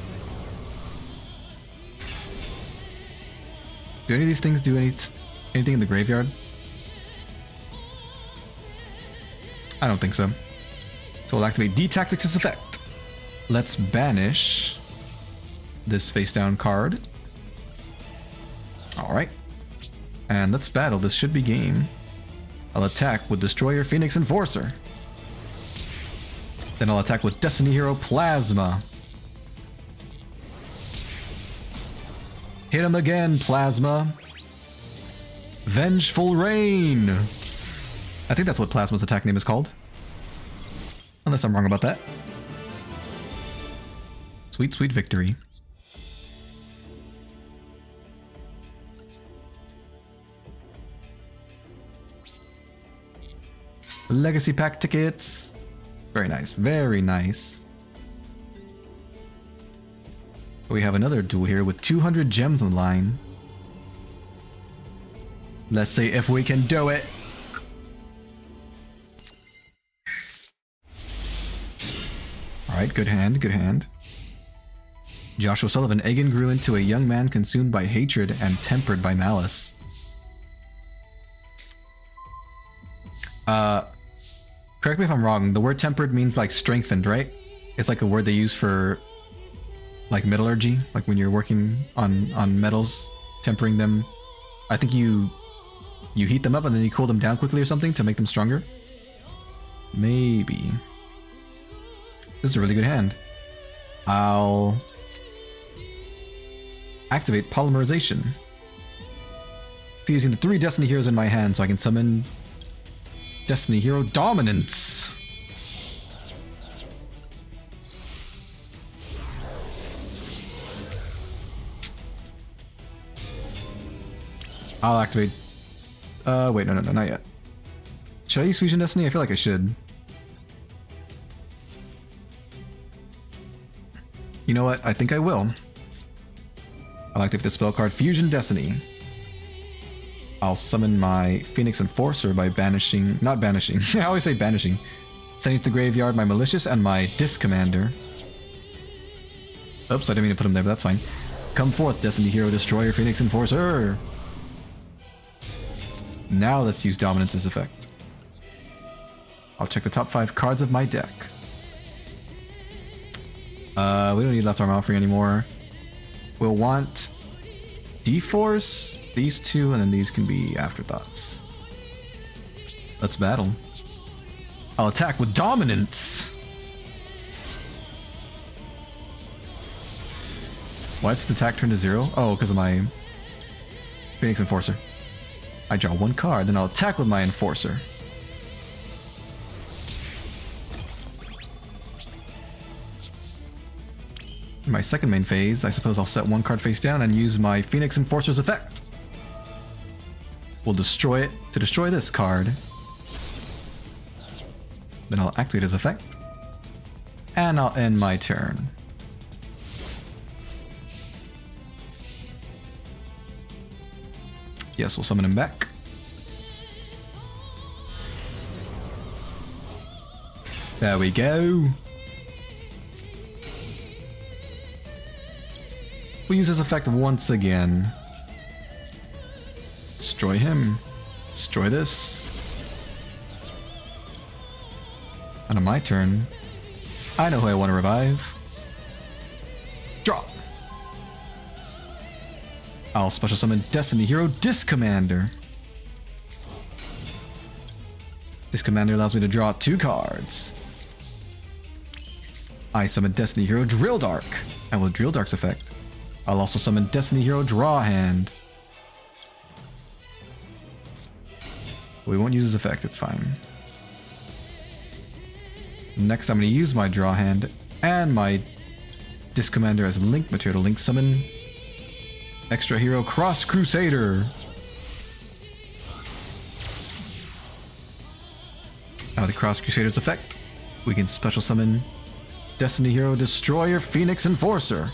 Do any of these things do any Anything in the graveyard? I don't think so. So we'll activate D-Tactics' effect. Let's banish this face down card. Alright. And let's battle. This should be game. I'll attack with Destroyer Phoenix Enforcer. Then I'll attack with Destiny Hero Plasma. Hit him again, Plasma. Vengeful Rain. I think that's what Plasma's attack name is called. Unless I'm wrong about that. Sweet, sweet victory. Legacy pack tickets. Very nice, very nice. We have another duel here with 200 gems on the line. Let's see if we can do it. Alright, good hand, good hand. Joshua Sullivan, Egan grew into a young man consumed by hatred and tempered by malice. Correct me if I'm wrong, the word tempered means like strengthened, right? It's like a word they use for like metallurgy, like when you're working on metals, tempering them. I think you heat them up and then you cool them down quickly or something to make them stronger. Maybe. This is a really good hand. I'll activate Polymerization. Fusing the 3 Destiny Heroes in my hand so I can summon Destiny Hero Dominance. I'll activate... wait, no, not yet. Should I use Fusion Destiny? I feel like I should. You know what? I think I will. I'll activate the spell card Fusion Destiny. I'll summon my Phoenix Enforcer by banishing... Not banishing. I always say banishing. Sending to the graveyard my Malicious and my Disc Commander. Oops, I didn't mean to put him there, but that's fine. Come forth, Destiny Hero Destroyer Phoenix Enforcer! Now let's use Dominance's effect. I'll check the top 5 cards of my deck. We don't need Left Arm Offering anymore. We'll want D-Force, these 2, and then these can be afterthoughts. Let's battle. I'll attack with Dominance! Why did the attack turn to 0? Oh, because of my Phoenix Enforcer. I draw 1 card, then I'll attack with my Enforcer. In my second main phase, I suppose I'll set 1 card face down and use my Phoenix Enforcer's effect. We'll destroy it to destroy this card. Then I'll activate his effect. And I'll end my turn. Yes, we'll summon him back. There we go. We'll use his effect once again. Destroy him. Destroy this. And on my turn, I know who I want to revive. Draw. I'll special summon Destiny Hero Disc Commander. Disc Commander allows me to draw 2 cards. I summon Destiny Hero Drill Dark, and with Drill Dark's effect, I'll also summon Destiny Hero Draw Hand. We won't use his effect, it's fine. Next, I'm going to use my Draw Hand and my Disc Commander as link material to link summon Extra Hero Cross Crusader. Now with the Cross Crusader's effect, we can special summon Destiny Hero Destroyer Phoenix Enforcer.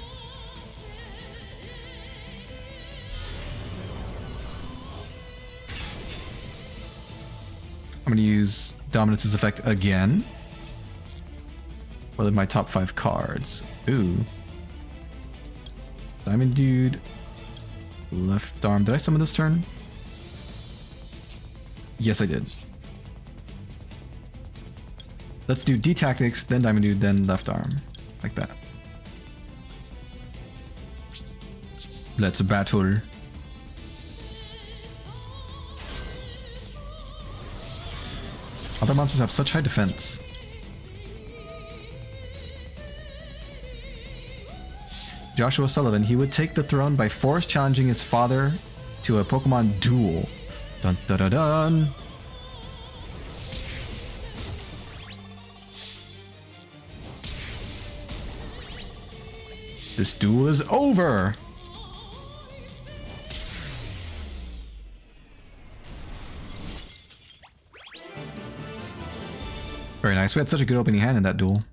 I'm going to use Dominance's effect again. What are my top 5 cards? Ooh. Diamond Dude. Left arm. Did I summon this turn? Yes, I did. Let's do D tactics, then diamond dude, then left arm. Like that. Let's battle. Other monsters have such high defense. Joshua Sullivan, he would take the throne by force challenging his father to a Pokemon duel. Dun dun dun dun. This duel is over! Very nice. We had such a good opening hand in that duel.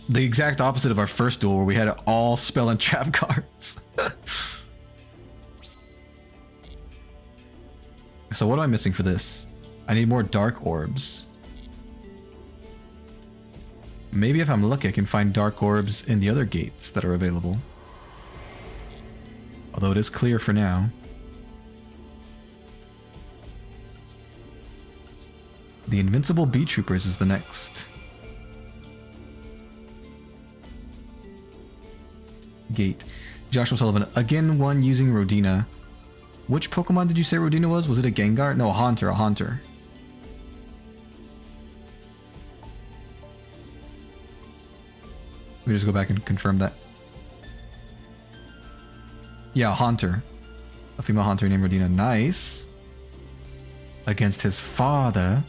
The exact opposite of our first duel where we had all spell and trap cards. So what am I missing for this? I need more dark orbs. Maybe if I'm lucky I can find dark orbs in the other gates that are available. Although it is clear for now. The Invincible Bee Troopers is the next gate. Joshua Sullivan, again one using Rodina. Which Pokemon did you say Rodina was? Was it a Gengar? No, a Haunter, a Haunter. Let me just go back and confirm that. Yeah, a Haunter. A female Haunter named Rodina. Nice. Against his father.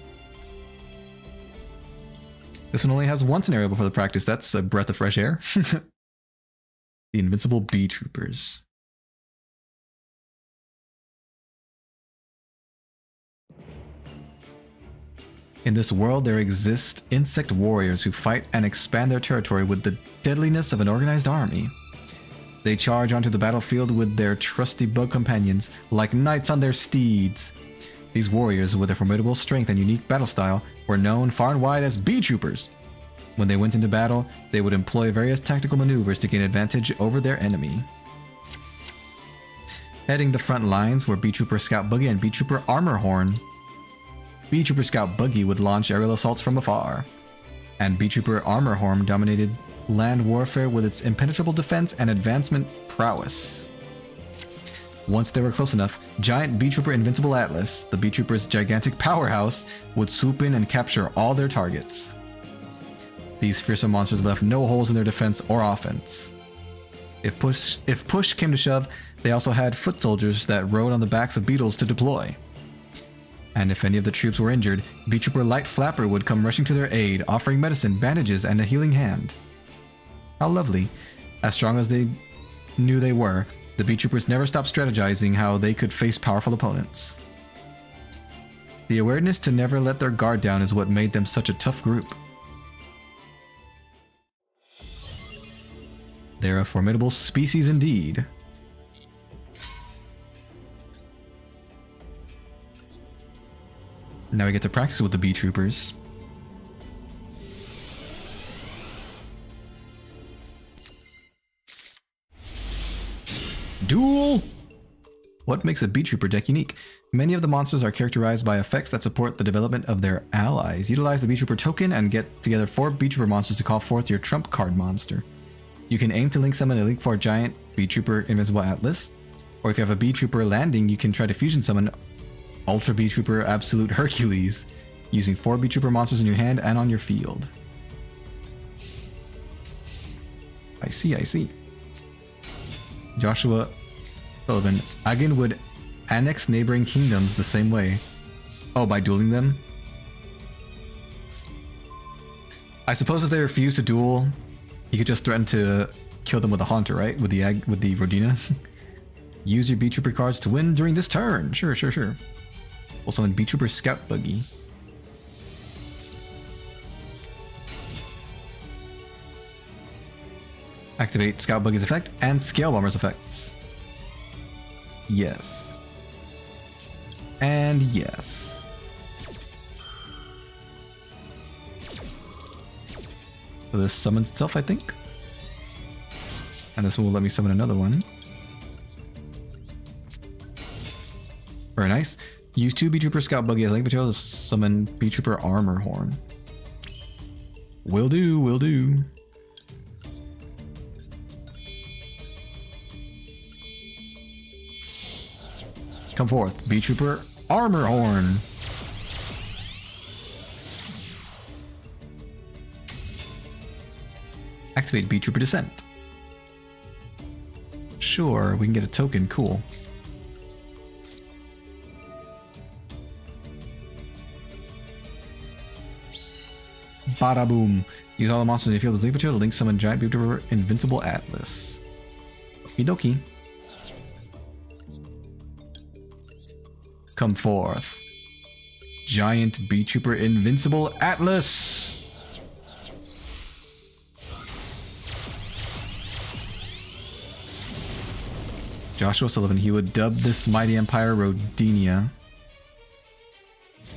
This one only has one scenario before the practice. That's a breath of fresh air. The Invincible Bee Troopers. In this world, there exist insect warriors who fight and expand their territory with the deadliness of an organized army. They charge onto the battlefield with their trusty bug companions, like knights on their steeds. These warriors, with their formidable strength and unique battle style, were known far and wide as Bee Troopers. When they went into battle, they would employ various tactical maneuvers to gain advantage over their enemy. Heading the front lines were Bee Trooper Scout Buggy and Bee Trooper Armor Horn. Bee Trooper Scout Buggy would launch aerial assaults from afar, and Bee Trooper Armor Horn dominated land warfare with its impenetrable defense and advancement prowess. Once they were close enough, giant Bee Trooper Invincible Atlas, the Bee Trooper's gigantic powerhouse, would swoop in and capture all their targets. These fearsome monsters left no holes in their defense or offense. If push came to shove, they also had foot soldiers that rode on the backs of beetles to deploy. And if any of the troops were injured, Bee Trooper Light Flapper would come rushing to their aid, offering medicine, bandages, and a healing hand. How lovely. As strong as they knew they were, the Bee Troopers never stopped strategizing how they could face powerful opponents. The awareness to never let their guard down is what made them such a tough group. They're a formidable species indeed. Now we get to practice with the Bee Troopers. Duel! What makes a Bee Trooper deck unique? Many of the monsters are characterized by effects that support the development of their allies. Utilize the Bee Trooper token and get together 4 Bee Trooper monsters to call forth your trump card monster. You can aim to link summon a Link 4 giant Bee Trooper Invincible Atlas, or if you have a Bee Trooper landing, you can try to fusion summon Ultra Bee Trooper Absolute Hercules, using 4 Bee Trooper monsters in your hand and on your field. I see, I see. Joshua Sullivan, Agin would annex neighboring kingdoms the same way. Oh, by dueling them? I suppose if they refuse to duel, he could just threaten to kill them with a Haunter, right? With the Rodina. Use your Bee Trooper cards to win during this turn. Sure, sure, sure. Also in Bee Trooper Scout Buggy. Activate Scout Buggy's effect and Scale Bomber's effects. Yes. And yes. So this summons itself, I think. And this will let me summon another one. Very nice. Use 2 B-Trooper Scout Buggy as link material to summon B-Trooper Armor Horn. Will do, will do. Come forth, B-Trooper Armor Horn. Activate B-Trooper Descent. Sure, we can get a token, cool. Bada boom. Use all the monsters in your field as link material to link summon giant B-Trooper Invincible Atlas. Okie dokie. Come forth. Giant B-Trooper Invincible Atlas! Joshua Sullivan, he would dub this mighty empire Rodinia.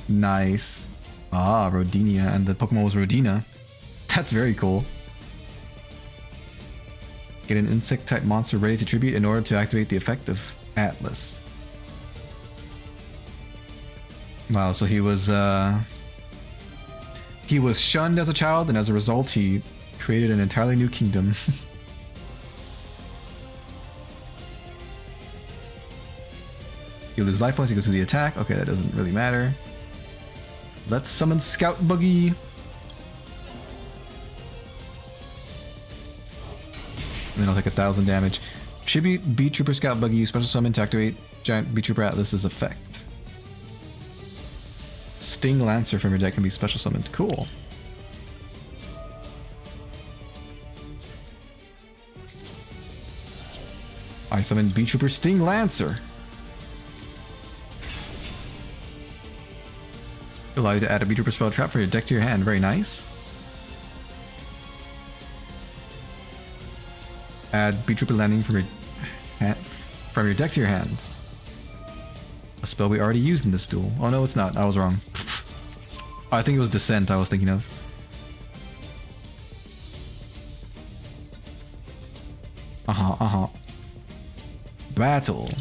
Nice. Ah, Rodinia, and the Pokemon was Rodina. That's very cool. Get an insect-type monster ready to tribute in order to activate the effect of Atlas. Wow, so he was shunned as a child, and as a result, he created an entirely new kingdom. You lose life points, you go through the attack. Okay, that doesn't really matter. Let's summon Scout Buggy. And then I'll take 1,000 damage. Tribute B-Trooper Scout Buggy, use special summon to activate Giant B-Trooper Atlas's effect. Sting Lancer from your deck can be special summoned. Cool. I summon B-Trooper Sting Lancer. Allow you to add a B-Trooper spell trap for your deck to your hand. Very nice. Add B-Trooper landing from your deck to your hand. A spell we already used in this duel. Oh no, it's not. I was wrong. I think it was Descent I was thinking of. Battle.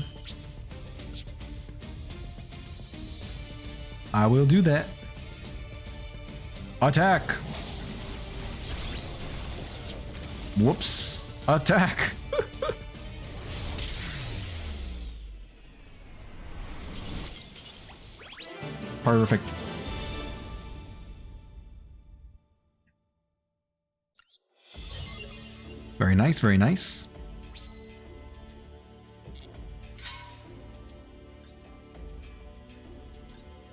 I will do that. Attack. Whoops. Attack. Perfect. Very nice, very nice.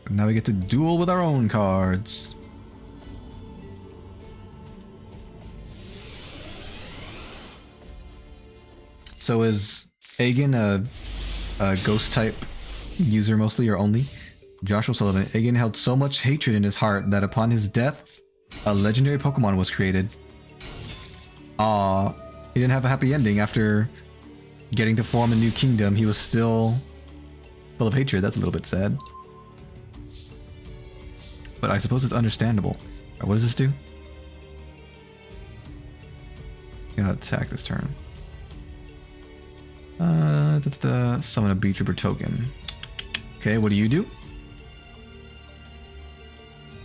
Now we get to duel with our own cards. So is Aegon a ghost type user mostly or only? Joshua Sullivan. Aegon held so much hatred in his heart that upon his death, a legendary Pokemon was created. He didn't have a happy ending after getting to form a new kingdom. He was still full of hatred. That's a little bit sad. But I suppose it's understandable. Right, what does this do? Gonna attack this turn. Summon a B-Trooper token. Okay, what do you do?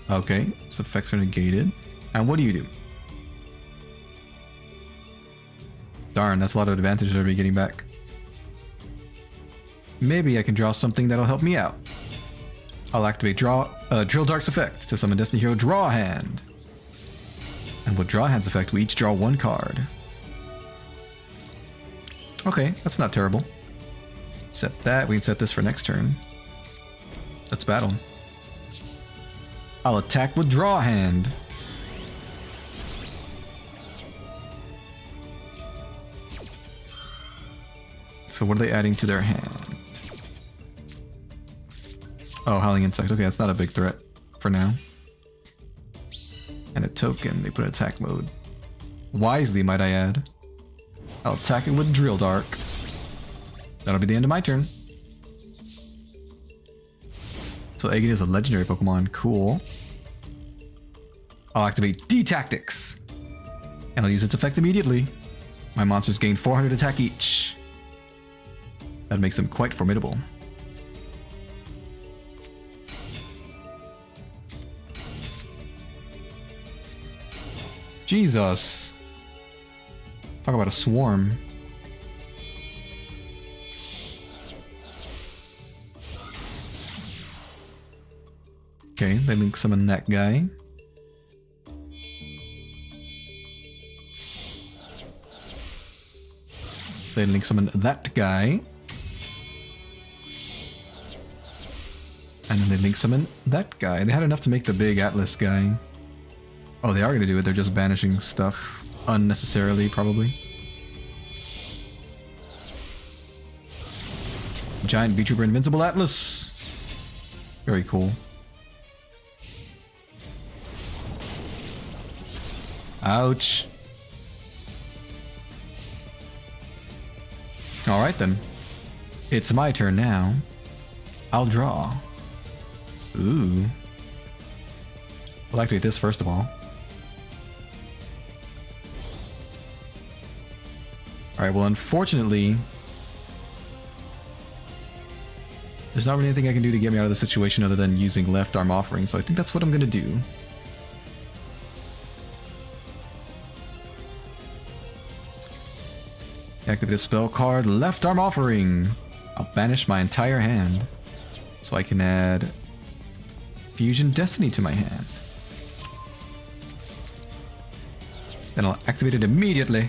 Okay, its effects are negated. And what do you do? Darn, that's a lot of advantages I'll be getting back. Maybe I can draw something that'll help me out. I'll activate Drill Dark's effect to summon Destiny Hero Draw Hand. And with Draw Hand's effect, we each draw one card. Okay, that's not terrible. Set that, we can set this for next turn. Let's battle. I'll attack with Draw Hand. So what are they adding to their hand? Oh, Howling Insect. Okay, that's not a big threat for now. And a token. They put in attack mode. Wisely, might I add. I'll attack it with Drill Dark. That'll be the end of my turn. So Aegon is a legendary Pokemon. Cool. I'll activate D-Tactics. And I'll use its effect immediately. My monsters gain 400 attack each. That makes them quite formidable. Jesus. Talk about a swarm. Okay, they link summon that guy. They link summon that guy. And then they link summon that guy. They had enough to make the big Atlas guy. Oh, they are going to do it. They're just banishing stuff unnecessarily, probably. Giant VTuber Invincible Atlas. Very cool. Ouch. Alright then. It's my turn now. I'll draw. Ooh. We'll activate this first of all. Alright, well unfortunately, there's not really anything I can do to get me out of the situation other than using left arm offering, so I think that's what I'm gonna do. Activate the spell card, left arm offering. I'll banish my entire hand, so I can add Fusion Destiny to my hand. Then I'll activate it immediately.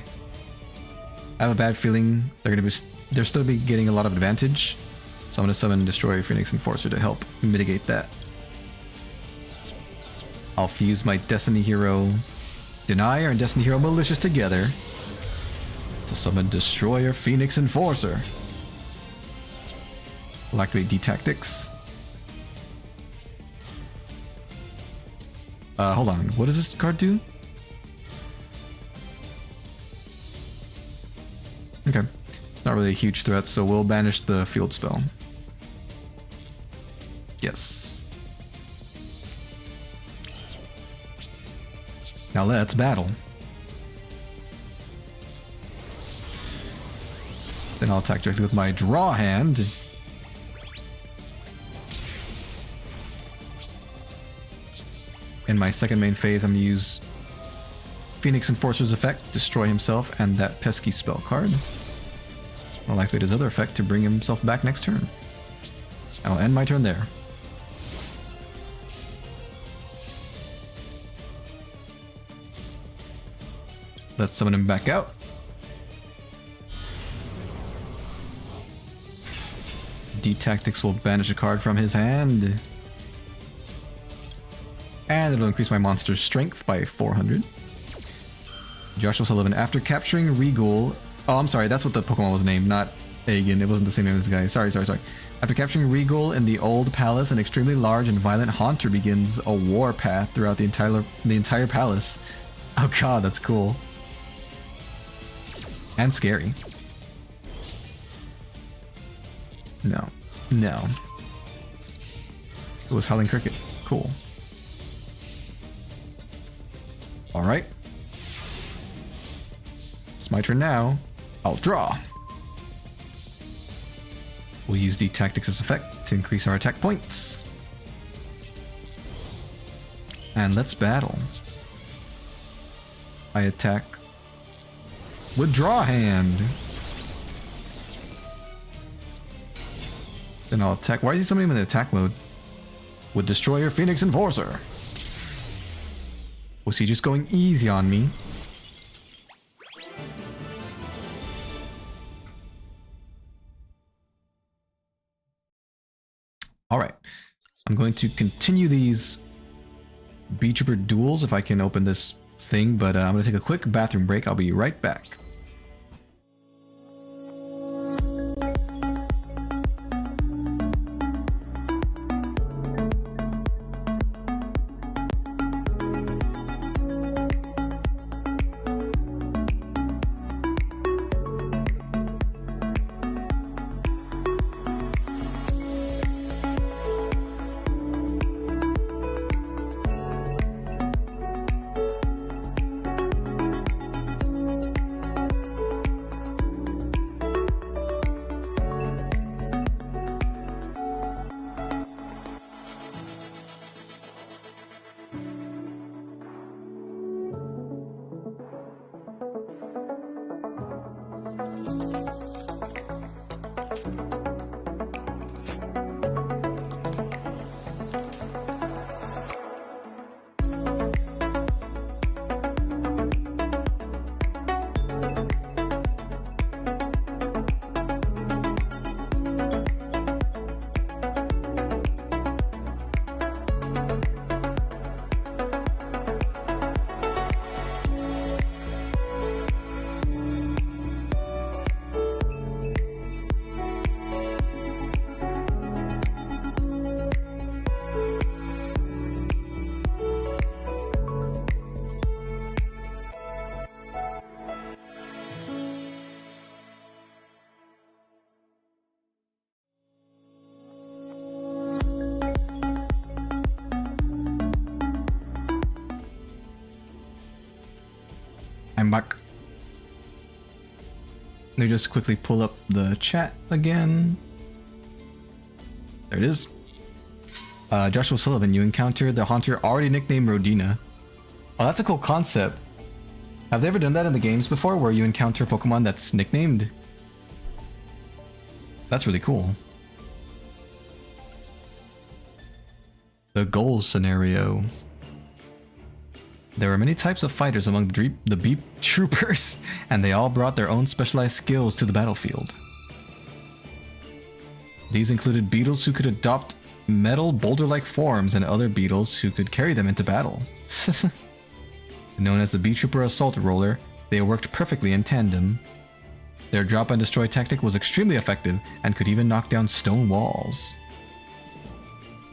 I have a bad feeling they're still be getting a lot of advantage, so I'm gonna summon Destroyer Phoenix Enforcer to help mitigate that. I'll fuse my Destiny Hero Denier and Destiny Hero Malicious together to summon Destroyer Phoenix Enforcer. We'll activate D-Tactics. Hold on. What does this card do? Okay. It's not really a huge threat, so we'll banish the field spell. Yes. Now let's battle. Then I'll attack directly with my draw hand. In my second main phase, I'm going to use Phoenix Enforcer's effect, destroy himself, and that pesky spell card. I'll activate his other effect to bring himself back next turn. I'll end my turn there. Let's summon him back out. D-Tactics will banish a card from his hand. And it'll increase my monster's strength by 400. Joshua Sullivan, after capturing Regal... Oh, I'm sorry, that's what the Pokemon was named, not Aegon. It wasn't the same name as the guy. Sorry. After capturing Regal in the Old Palace, an extremely large and violent haunter begins a war path throughout the entire palace. Oh god, that's cool. And scary. No. It was Howling Cricket. Cool. Alright. It's my turn now. I'll draw. We'll use the Tactics' effect to increase our attack points. And let's battle. I attack with draw hand. Then I'll attack. Why is he summoning him in attack mode? With Destroyer Phoenix Enforcer. Was he just going easy on me? Alright. I'm going to continue these VTuber duels if I can open this thing, but I'm going to take a quick bathroom break. I'll be right back. I'm back. Let me just quickly pull up the chat again. There it is. Joshua Sullivan, you encountered the Haunter already nicknamed Rodina. Oh, that's a cool concept. Have they ever done that in the games before, where you encounter Pokemon that's nicknamed? That's really cool. The goal scenario. There were many types of fighters among the Beep Troopers, and they all brought their own specialized skills to the battlefield. These included beetles who could adopt metal boulder-like forms and other beetles who could carry them into battle. Known as the Beep Trooper Assault Roller, they worked perfectly in tandem. Their drop and destroy tactic was extremely effective and could even knock down stone walls.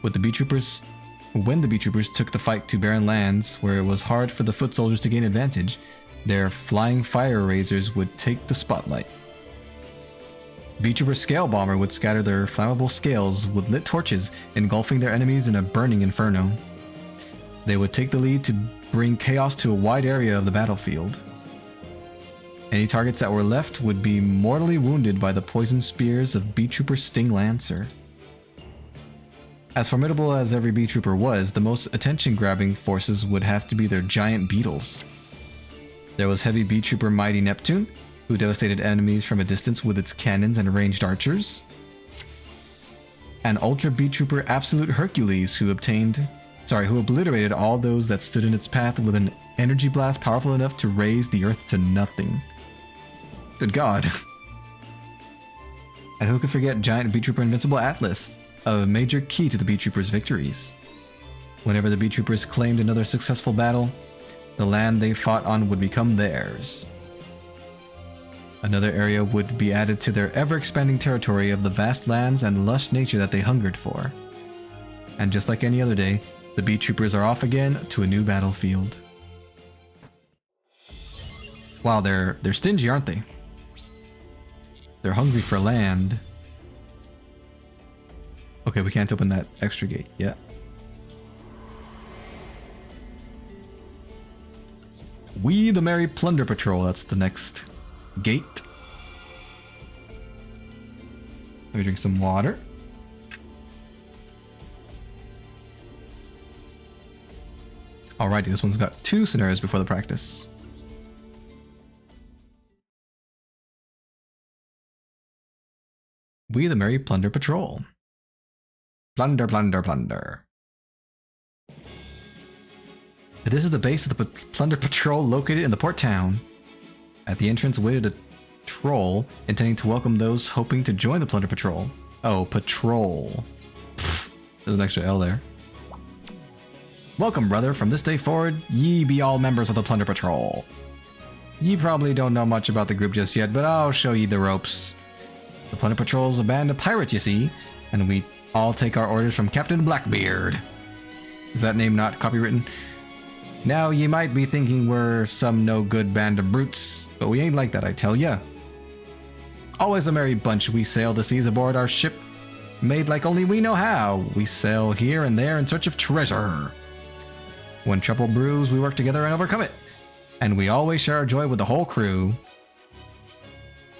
When the Beep Troopers took the fight to barren lands where it was hard for the foot soldiers to gain advantage, their flying fire razors would take the spotlight. Beep Trooper Scale Bomber would scatter their flammable scales with lit torches, engulfing their enemies in a burning inferno. They would take the lead to bring chaos to a wide area of the battlefield. Any targets that were left would be mortally wounded by the poison spears of Beep Trooper Sting Lancer. As formidable as every Beep Trooper was, the most attention-grabbing forces would have to be their giant beetles. There was heavy Beep Trooper Mighty Neptune, who devastated enemies from a distance with its cannons and ranged archers. And Ultra Beep Trooper Absolute Hercules, who obliterated all those that stood in its path with an energy blast powerful enough to raise the earth to nothing. Good God. And who could forget giant Beep Trooper Invincible Atlas, a major key to the Beep Troopers' victories. Whenever the Beep Troopers claimed another successful battle, the land they fought on would become theirs. Another area would be added to their ever-expanding territory of the vast lands and lush nature that they hungered for. And just like any other day, the Beep Troopers are off again to a new battlefield. Wow, they're stingy, aren't they? They're hungry for land. Okay, we can't open that extra gate yet. We the Merry Plunder Patrol, that's the next gate. Let me drink some water. Alrighty, this one's got 2 scenarios before the practice. We the Merry Plunder Patrol. Plunder, plunder, plunder. This is the base of the Plunder Patrol located in the port town. At the entrance waited a troll intending to welcome those hoping to join the Plunder Patrol. Oh, patrol. Pfft, there's an extra L there. Welcome, brother. From this day forward, ye be all members of the Plunder Patrol. Ye probably don't know much about the group just yet, but I'll show ye the ropes. The Plunder Patrol's a band of pirates, you see, and we all take our orders from Captain Blackbeard. Is that name not copywritten? Now, ye might be thinking we're some no-good band of brutes, but we ain't like that, I tell ya. Always a merry bunch, we sail the seas aboard our ship, made like only we know how. We sail here and there in search of treasure. When trouble brews, we work together and overcome it. And we always share our joy with the whole crew.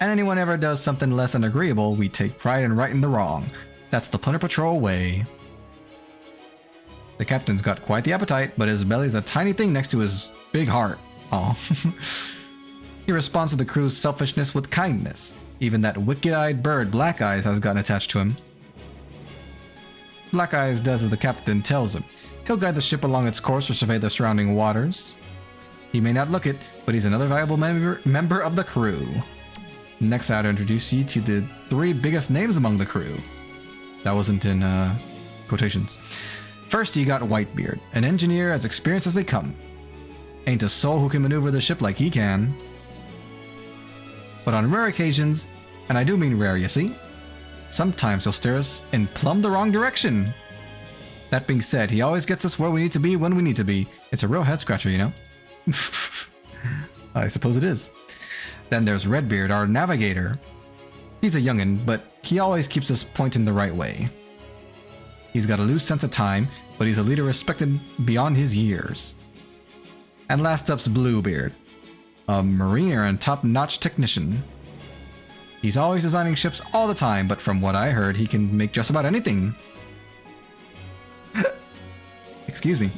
And anyone ever does something less than agreeable, we take pride in righting the wrong. That's the Plunder Patrol way. The captain's got quite the appetite, but his belly's a tiny thing next to his big heart. Aw. He responds to the crew's selfishness with kindness. Even that wicked-eyed bird, Black Eyes, has gotten attached to him. Black Eyes does as the captain tells him. He'll guide the ship along its course or survey the surrounding waters. He may not look it, but he's another valuable member of the crew. Next, I have to introduce you to the 3 biggest names among the crew. That wasn't in quotations. First, you got Whitebeard, an engineer as experienced as they come. Ain't a soul who can maneuver the ship like he can. But on rare occasions, and I do mean rare, you see, sometimes he'll steer us in plumb the wrong direction. That being said, he always gets us where we need to be when we need to be. It's a real head scratcher, you know? I suppose it is. Then there's Redbeard, our navigator. He's a youngin', but he always keeps us pointing the right way. He's got a loose sense of time, but he's a leader respected beyond his years. And last up's Bluebeard. a mariner and top-notch technician. He's always designing ships all the time, but from what I heard, he can make just about anything. Excuse me.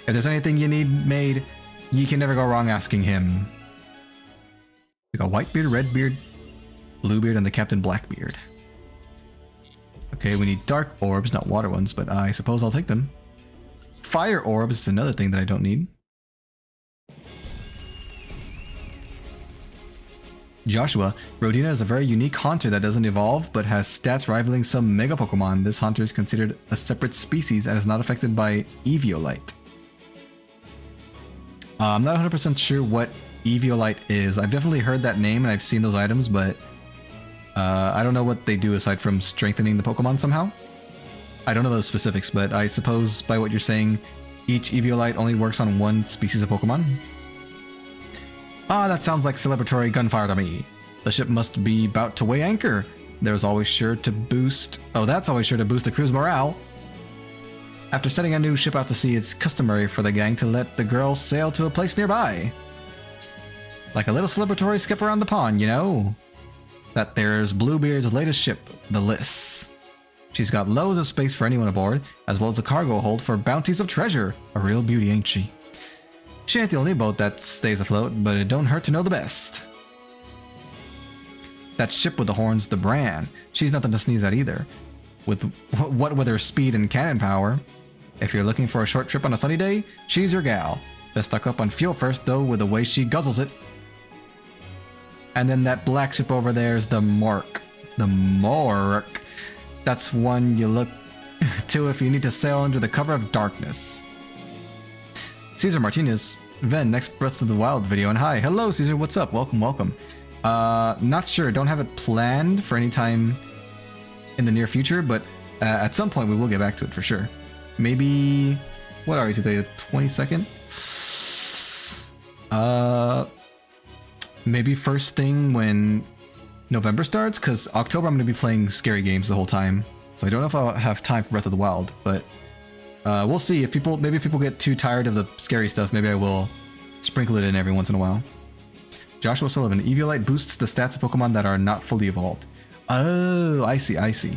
If there's anything you need made, you can never go wrong asking him. We got Whitebeard, Redbeard, Bluebeard, and the Captain Blackbeard. Okay, we need dark orbs, not water ones, but I suppose I'll take them. Fire orbs is another thing that I don't need. Joshua, Rodina is a very unique haunter that doesn't evolve, but has stats rivaling some Mega Pokemon. This haunter is considered a separate species and is not affected by Eviolite. I'm not 100% sure what Eviolite is. I've definitely heard that name and I've seen those items, but I don't know what they do aside from strengthening the Pokemon somehow. I don't know those specifics, but I suppose by what you're saying, each Eviolite only works on one species of Pokemon. Ah, that sounds like celebratory gunfire to me. The ship must be about to weigh anchor. That's always sure to boost the crew's morale. After setting a new ship out to sea, it's customary for the gang to let the girls sail to a place nearby. Like a little celebratory skip around the pond, you know? That there's Bluebeard's latest ship, the Liss. She's got loads of space for anyone aboard, as well as a cargo hold for bounties of treasure. A real beauty, ain't she? She ain't the only boat that stays afloat, but it don't hurt to know the best. That ship with the horns, the Bran. She's nothing to sneeze at either. With her speed and cannon power. If you're looking for a short trip on a sunny day, she's your gal. Best stock up on fuel first, though, with the way she guzzles it. And then that black ship over there is the Mork. The Mork. That's one you look to if you need to sail under the cover of darkness. Caesar Martinez, Ven, next Breath of the Wild video, and hi. Hello, Caesar, what's up? Welcome, welcome. Not sure, don't have it planned for any time in the near future, but at some point we will get back to it for sure. Maybe, what are we today, the 22nd? Maybe first thing when November starts, because October I'm going to be playing scary games the whole time, so I don't know if I'll have time for Breath of the Wild, but we'll see. If people get too tired of the scary stuff, maybe I will sprinkle it in every once in a while. Joshua Sullivan, Eviolite boosts the stats of Pokemon that are not fully evolved. Oh, I see, I see.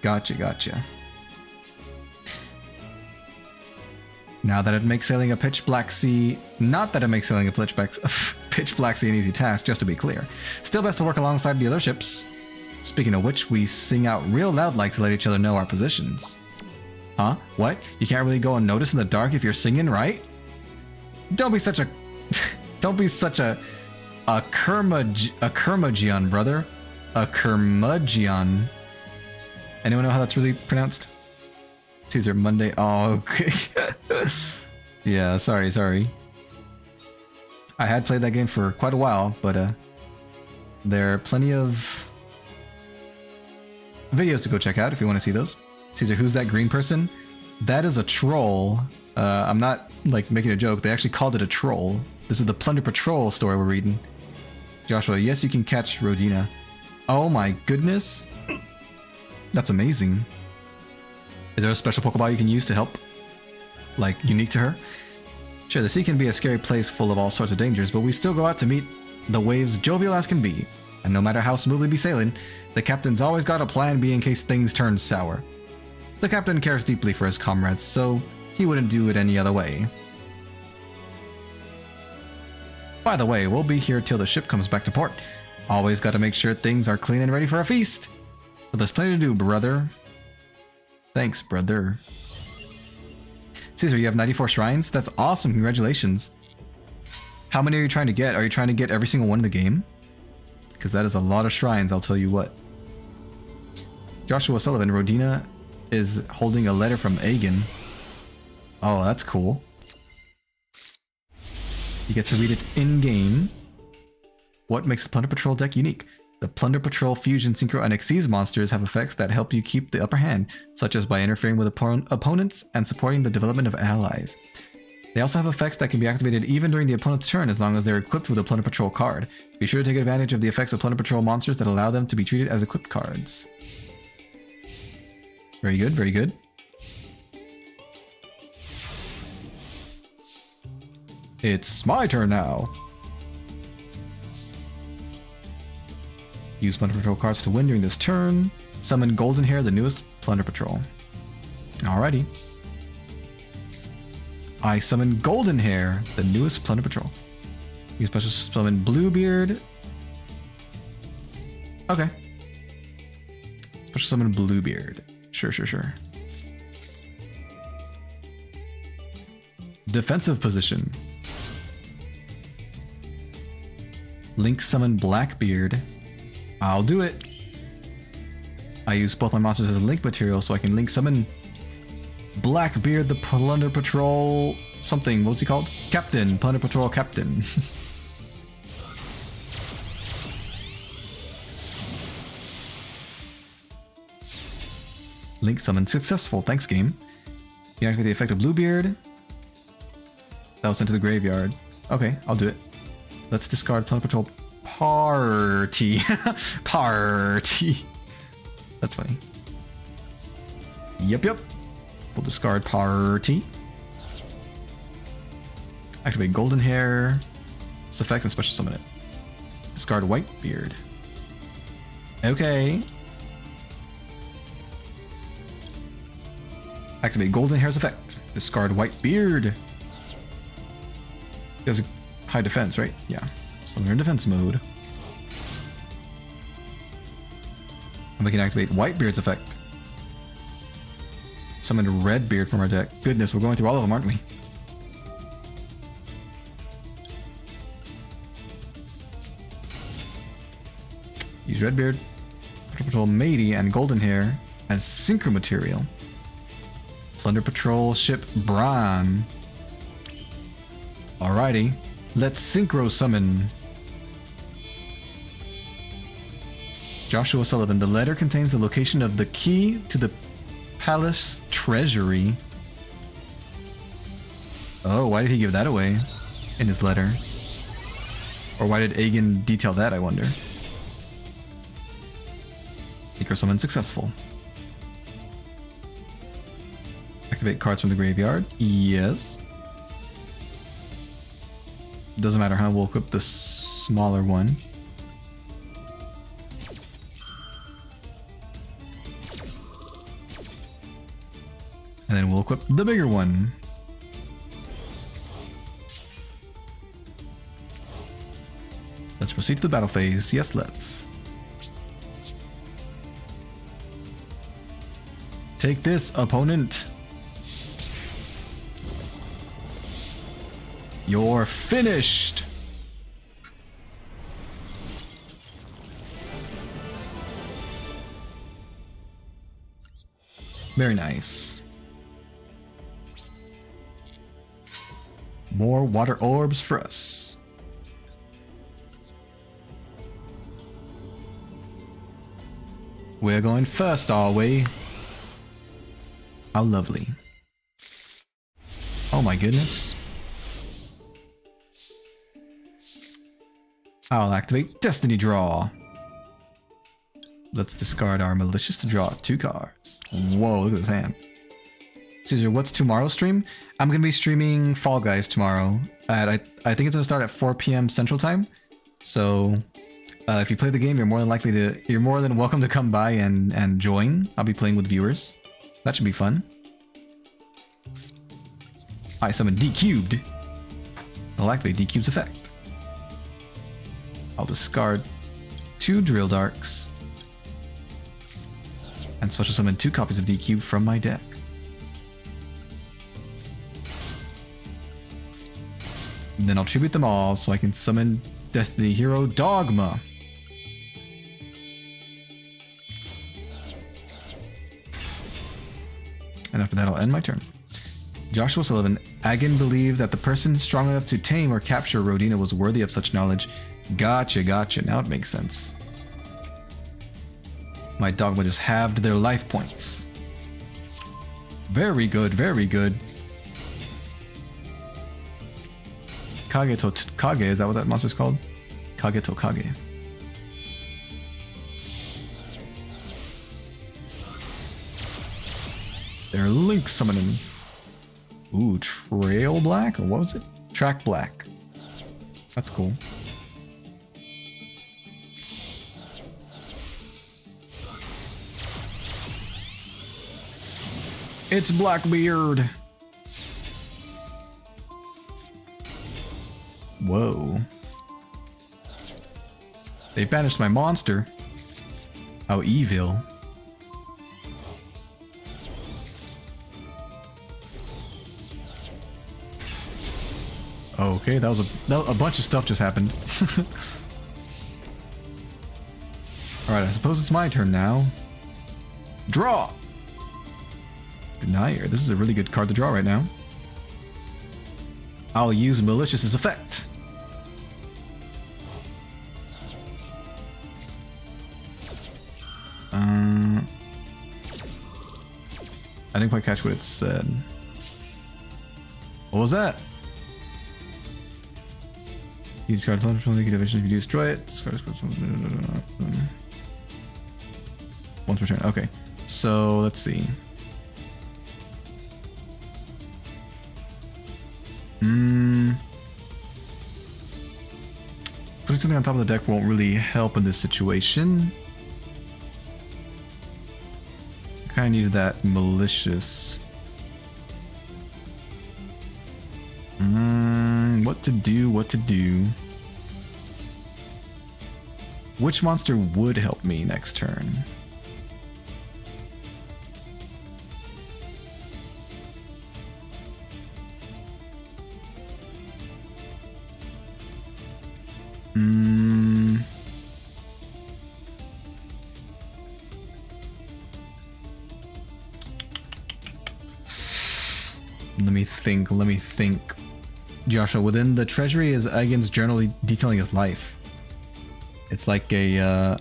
Gotcha, gotcha. Now that it makes sailing a pitch black sea, not that it makes sailing a pitch black sea an easy task, just to be clear. Still best to work alongside the other ships. Speaking of which, we sing out real loud like to let each other know our positions. Huh? What? You can't really go unnoticed in the dark if you're singing, right? Don't be such a curmudgeon, brother. A curmudgeon. Anyone know how that's really pronounced? Caesar, Monday. Oh, okay. Yeah, sorry. I had played that game for quite a while, but there are plenty of videos to go check out if you want to see those. Caesar, who's that green person? That is a troll. I'm not like making a joke. They actually called it a troll. This is the Plunder Patrol story we're reading. Joshua, yes, you can catch Rodina. Oh my goodness. That's amazing. Is there a special Pokeball you can use to help? Like, unique to her? Sure, the sea can be a scary place full of all sorts of dangers, but we still go out to meet the waves jovial as can be. And no matter how smoothly we be sailing, the captain's always got a plan B in case things turn sour. The captain cares deeply for his comrades, so he wouldn't do it any other way. By the way, we'll be here till the ship comes back to port. Always gotta make sure things are clean and ready for a feast. But there's plenty to do, brother. Thanks, brother. Caesar, you have 94 shrines? That's awesome, congratulations. How many are you trying to get? Are you trying to get every single one in the game? Because that is a lot of shrines, I'll tell you what. Joshua Sullivan, Rodina is holding a letter from Aegon. Oh, that's cool. You get to read it in-game. What makes the Plunder Patrol deck unique? The Plunder Patrol Fusion, Synchro, and Xyz monsters have effects that help you keep the upper hand, such as by interfering with opponents and supporting the development of allies. They also have effects that can be activated even during the opponent's turn as long as they're equipped with a Plunder Patrol card. Be sure to take advantage of the effects of Plunder Patrol monsters that allow them to be treated as equipped cards. Very good, very good. It's my turn now. Use Plunder Patrol cards to win during this turn. Summon Golden Hair, the newest Plunder Patrol. Alrighty. I summon Golden Hair, the newest Plunder Patrol. You special summon Bluebeard. Okay. Special summon Bluebeard. Sure. Defensive position. Link summon Blackbeard. I'll do it. I use both my monsters as link material so I can link summon Blackbeard, the Plunder Patrol something. What's he called? Captain. Plunder Patrol Captain. Link summon successful. Thanks, game. You activate the effect of Bluebeard. That was sent to the graveyard. Okay, I'll do it. Let's discard Plunder Patrol Party. Party. That's funny. Yep. We'll discard Party. Activate Golden Hair. This effect and special summon it. Discard Whitebeard. Okay. Activate Golden Hair's effect. Discard Whitebeard. He has a high defense, right? Yeah. So we're in defense mode. And we can activate Whitebeard's effect. Summon Redbeard from our deck. Goodness, we're going through all of them, aren't we? Use Redbeard, Plunder Patrol Matey, and Golden Hair as synchro material. Plunder Patrol ship Bran. Alrighty, let's synchro summon. Joshua Sullivan. The letter contains the location of the key to the palace treasury. Oh, why did he give that away in his letter? Or why did Aegon detail that, I wonder? Synchro summon successful. Activate cards from the graveyard. Yes. Doesn't matter, huh? We'll equip the smaller one. And then we'll equip the bigger one. Let's proceed to the battle phase. Yes, let's. Take this, opponent. You're finished. Very nice. More water orbs for us. We're going first, are we? How lovely. Oh my goodness. I'll activate Destiny Draw. Let's discard our Malicious to draw 2 cards. Whoa, look at this hand. Caesar, what's tomorrow's stream? I'm going to be streaming Fall Guys tomorrow. I think it's going to start at 4 p.m. Central Time. So if you play the game, you're more than welcome to come by and join. I'll be playing with viewers. That should be fun. I summon D cubed. I'll activate D cube's effect. I'll discard 2 Drill Darks and special summon 2 copies of D cube from my deck. And then I'll tribute them all so I can summon Destiny Hero Dogma. And after that, I'll end my turn. Joshua Sullivan. Aegon believed that the person strong enough to tame or capture Rodina was worthy of such knowledge. Gotcha. Now it makes sense. My Dogma just halved their life points. Very good. Kage to Kage, is that what that monster's called? Kage to Kage. They're link summoning. Ooh, Trail Black? Or what was it? Track Black. That's cool. It's Blackbeard. Whoa. They banished my monster. How evil. Okay, that was a bunch of stuff just happened. Alright, I suppose it's my turn now. Draw! Denier. This is a really good card to draw right now. I'll use Malicious's effect. I didn't quite catch what it said. What was that? You discard a from the division if you destroy it. Discard once per turn. Okay. So let's see. Putting something on top of the deck won't really help in this situation. I needed that malicious. What to do, what to do. Which monster would help me next turn? Let me think. Joshua, within the treasury is Eigen's journal detailing his life. It's like a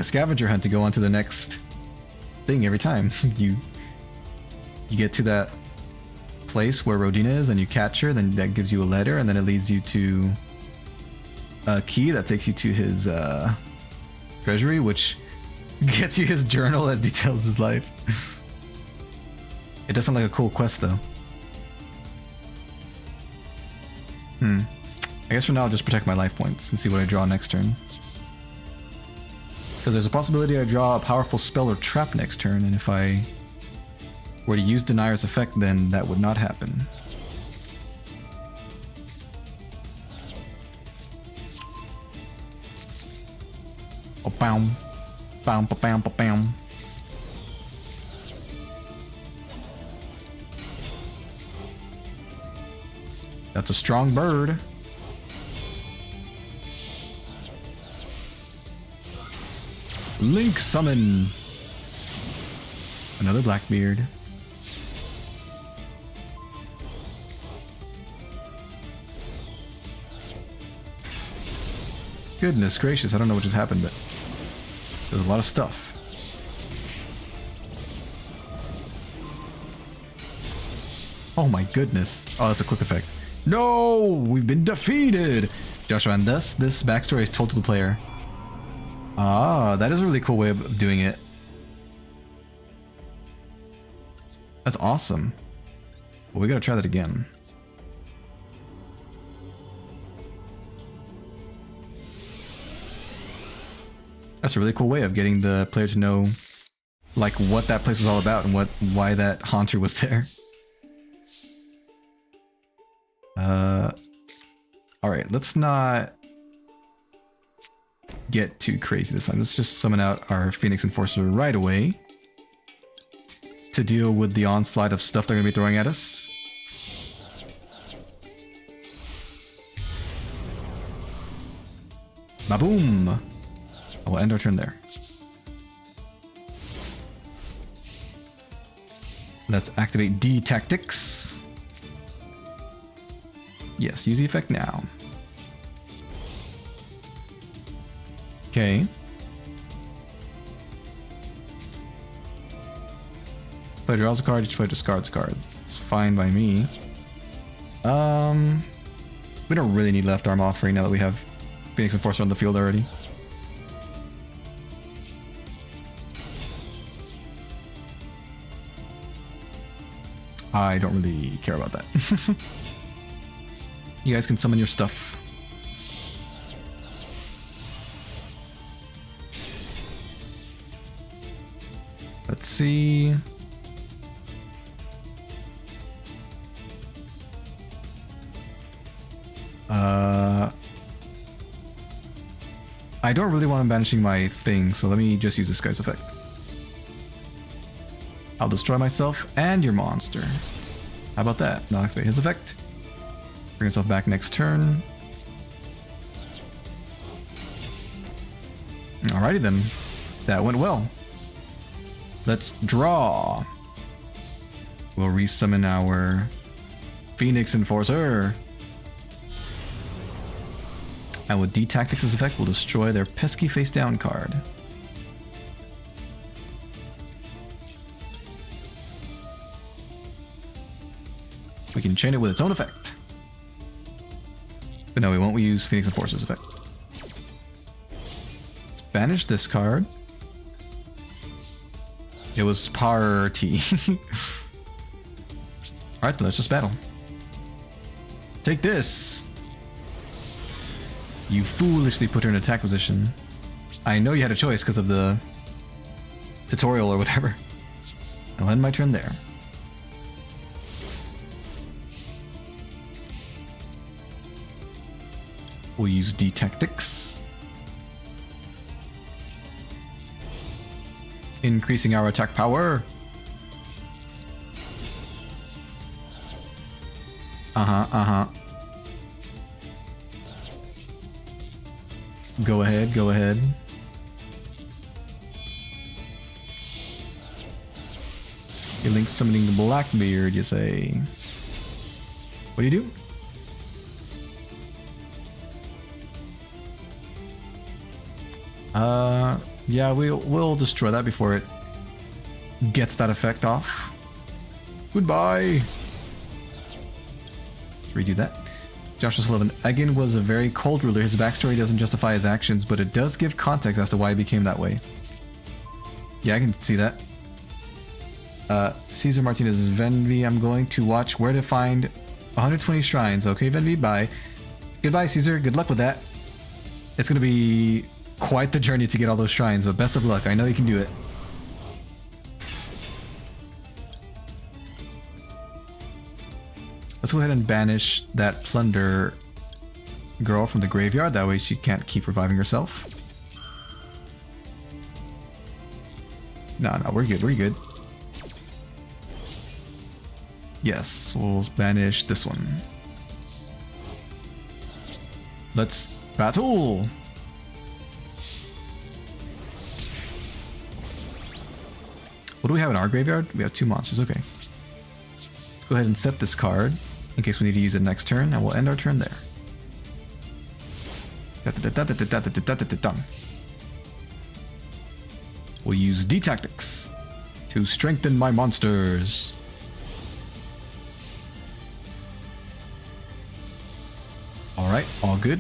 scavenger hunt to go on to the next thing every time. you get to that place where Rodina is, and you catch her, then that gives you a letter, and then it leads you to a key that takes you to his treasury, which gets you his journal that details his life. It does sound like a cool quest though. I guess for now I'll just protect my life points and see what I draw next turn. Because there's a possibility I draw a powerful spell or trap next turn, and if I were to use Denier's effect, then that would not happen. Oh, bam. Bam, ba, bam, ba, bam. That's a strong bird. Link summon. Another Blackbeard. Goodness gracious, I don't know what just happened, but there's a lot of stuff. Oh my goodness. Oh, that's a quick effect. No! We've been defeated! Joshua, and thus this backstory is told to the player. Ah, that is a really cool way of doing it. That's awesome. Well, we gotta try that again. That's a really cool way of getting the player to know, like, what that place was all about and why that haunter was there. Alright, let's not get too crazy this time. Let's just summon out our Phoenix Enforcer right away to deal with the onslaught of stuff they're going to be throwing at us. Ba-boom! We'll end our turn there. Let's activate D Tactics. Yes, use the effect now. Okay. Player draws a card, each player discards a card. It's fine by me. We don't really need left arm offering now that we have Phoenix Enforcer on the field already. I don't really care about that. You guys can summon your stuff. Let's see. I don't really want him banishing my thing, so let me just use this guy's effect. I'll destroy myself and your monster. How about that? Now activate his effect. Bring yourself back next turn. Alrighty then. That went well. Let's draw. We'll resummon our Phoenix Enforcer. And with D-Tactics' effect, we'll destroy their pesky face-down card. We can chain it with its own effect. But no, we won't use Phoenix Enforcer's effect. Let's banish this card. It was party. Alright then, let's just battle. Take this! You foolishly put her in attack position. I know you had a choice because of the tutorial or whatever. I'll end my turn there. We'll use D-Tactics. Increasing our attack power. Go ahead, go ahead. You link summoning the Blackbeard, you say. What do you do? Yeah, we'll destroy that before it gets that effect off. Goodbye. Let's redo that. Joshua Sullivan. Egan was a very cold ruler. His backstory doesn't justify his actions, but it does give context as to why he became that way. Yeah, I can see that. Caesar Martinez. Venvi, I'm going to watch where to find 120 shrines. Okay, Venvi, bye. Goodbye, Caesar. Good luck with that. It's going to be quite the journey to get all those shrines, but best of luck. I know you can do it. Let's go ahead and banish that plunder girl from the graveyard. That way she can't keep reviving herself. No, we're good. We're good. Yes, we'll banish this one. Let's battle! What do we have in our graveyard? We have 2 monsters, okay. Let's go ahead and set this card in case we need to use it next turn, and we'll end our turn there. We'll use D-Tactics to strengthen my monsters. Alright, all good.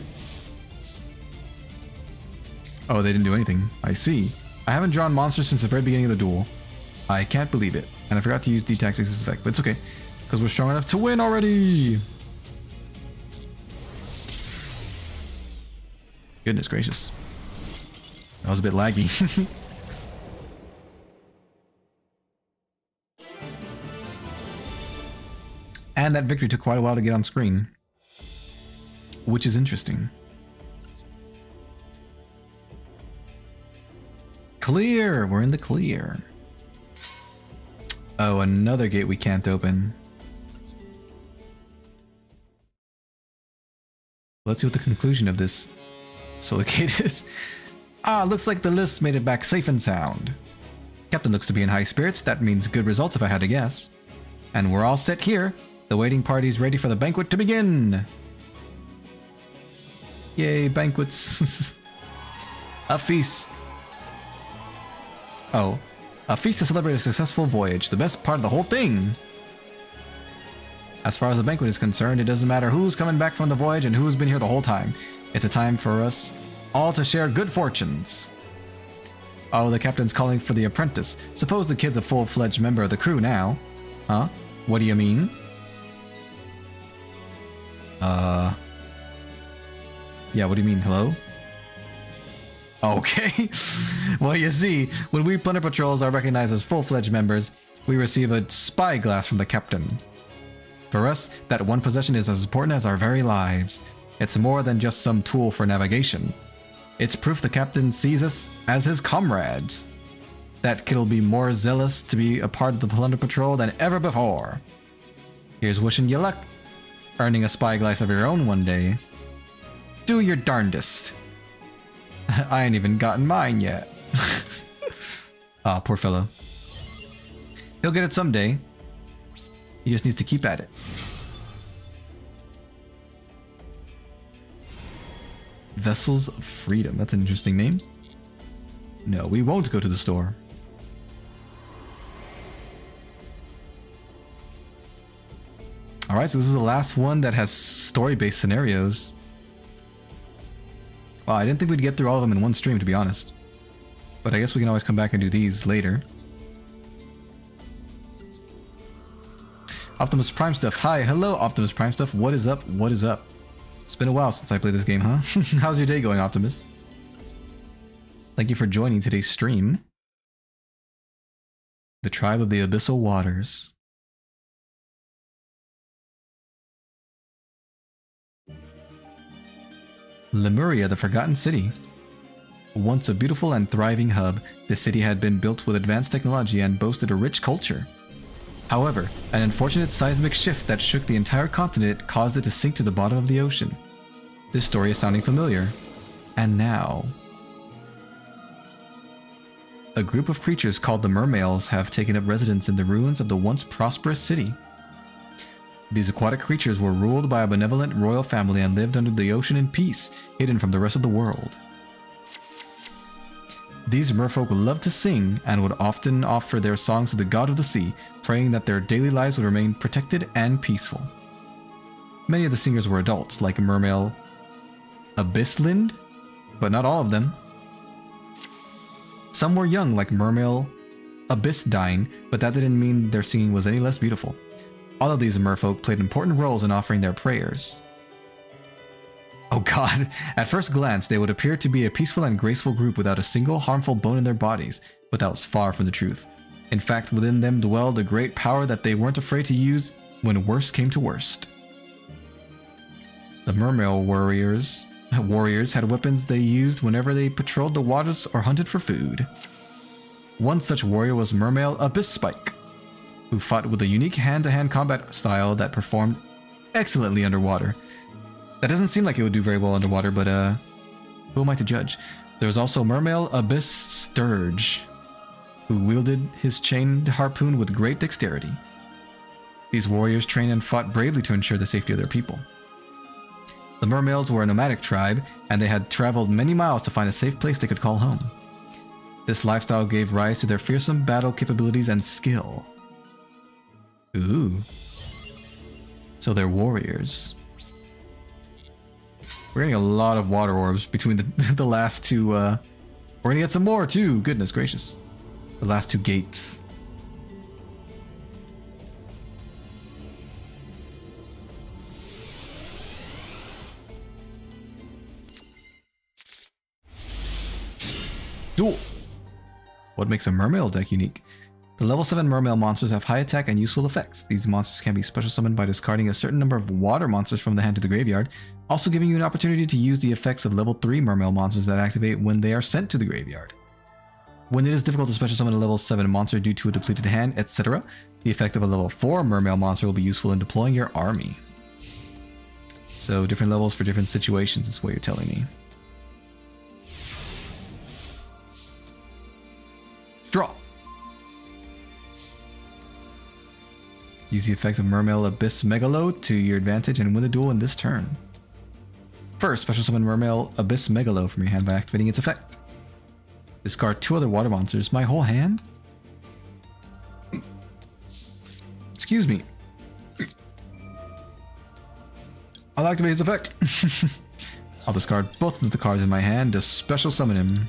Oh, they didn't do anything. I see. I haven't drawn monsters since the very beginning of the duel. I can't believe it. And I forgot to use D-Tactics' effect, but it's okay. Because we're strong enough to win already! Goodness gracious. That was a bit laggy. And that victory took quite a while to get on screen. Which is interesting. Clear! We're in the clear. Oh, another gate we can't open. Let's see what the conclusion of this solo gate is. Ah, looks like the list made it back safe and sound. Captain looks to be in high spirits. That means good results if I had to guess. And we're all set here. The waiting party's ready for the banquet to begin. Yay, banquets. A feast. Oh. A feast to celebrate a successful voyage, the best part of the whole thing. As far as the banquet is concerned, it doesn't matter who's coming back from the voyage and who's been here the whole time. It's a time for us all to share good fortunes. Oh, the captain's calling for the apprentice. Suppose the kid's a full-fledged member of the crew now. Huh? What do you mean? Yeah, what do you mean? Hello? Okay. Well, you see, when we plunder patrols are recognized as full-fledged members, we receive a spyglass from the captain. For us, that one possession is as important as our very lives. It's more than just some tool for navigation. It's proof the captain sees us as his comrades. That kid'll be more zealous to be a part of the Plunder Patrol than ever before. Here's wishing you luck, earning a spyglass of your own one day. Do your darndest. I ain't even gotten mine yet. Ah, poor fellow. He'll get it someday. He just needs to keep at it. Vessels of Freedom. That's an interesting name. No, we won't go to the store. Alright, so this is the last one that has story-based scenarios. Well, I didn't think we'd get through all of them in one stream, to be honest. But I guess we can always come back and do these later. Optimus Prime Stuff. Hi, hello Optimus Prime Stuff. What is up? What is up? It's been a while since I played this game, huh? How's your day going, Optimus? Thank you for joining today's stream. The Tribe of the Abyssal Waters. Lemuria, the Forgotten City. Once a beautiful and thriving hub, the city had been built with advanced technology and boasted a rich culture. However, an unfortunate seismic shift that shook the entire continent caused it to sink to the bottom of the ocean. This story is sounding familiar. And now... a group of creatures called the Mermales have taken up residence in the ruins of the once prosperous city. These aquatic creatures were ruled by a benevolent royal family and lived under the ocean in peace, hidden from the rest of the world. These merfolk loved to sing and would often offer their songs to the god of the sea, praying that their daily lives would remain protected and peaceful. Many of the singers were adults, like Mermale Abysslind, but not all of them. Some were young, like Mermale Abyssdine, but that didn't mean their singing was any less beautiful. All of these merfolk played important roles in offering their prayers. Oh god, at first glance they would appear to be a peaceful and graceful group without a single harmful bone in their bodies, but that was far from the truth. In fact, within them dwelled a great power that they weren't afraid to use when worst came to worst. The Mermale warriors had weapons they used whenever they patrolled the waters or hunted for food. One such warrior was Mermale Abyssspike, who fought with a unique hand-to-hand combat style that performed excellently underwater. That doesn't seem like it would do very well underwater, but who am I to judge? There was also Mermale Abysssterge, who wielded his chained harpoon with great dexterity. These warriors trained and fought bravely to ensure the safety of their people. The Mermales were a nomadic tribe, and they had traveled many miles to find a safe place they could call home. This lifestyle gave rise to their fearsome battle capabilities and skill. Ooh. So they're warriors. We're getting a lot of water orbs between the last two, we're gonna get some more too, goodness gracious. The last two gates. Duel! What makes a Mermale deck unique? The level 7 Mermale monsters have high attack and useful effects. These monsters can be special summoned by discarding a certain number of water monsters from the hand to the graveyard, also giving you an opportunity to use the effects of level 3 Mermale monsters that activate when they are sent to the graveyard. When it is difficult to special summon a level 7 monster due to a depleted hand, etc., the effect of a level 4 Mermale monster will be useful in deploying your army. So different levels for different situations is what you're telling me. Draw! Use the effect of Mermale Abyssmegalo to your advantage and win the duel in this turn. First, special summon Mermale Abyssmegalo from your hand by activating its effect. Discard 2 other water monsters. My whole hand? Excuse me. I'll activate his effect. I'll discard both of the cards in my hand to special summon him.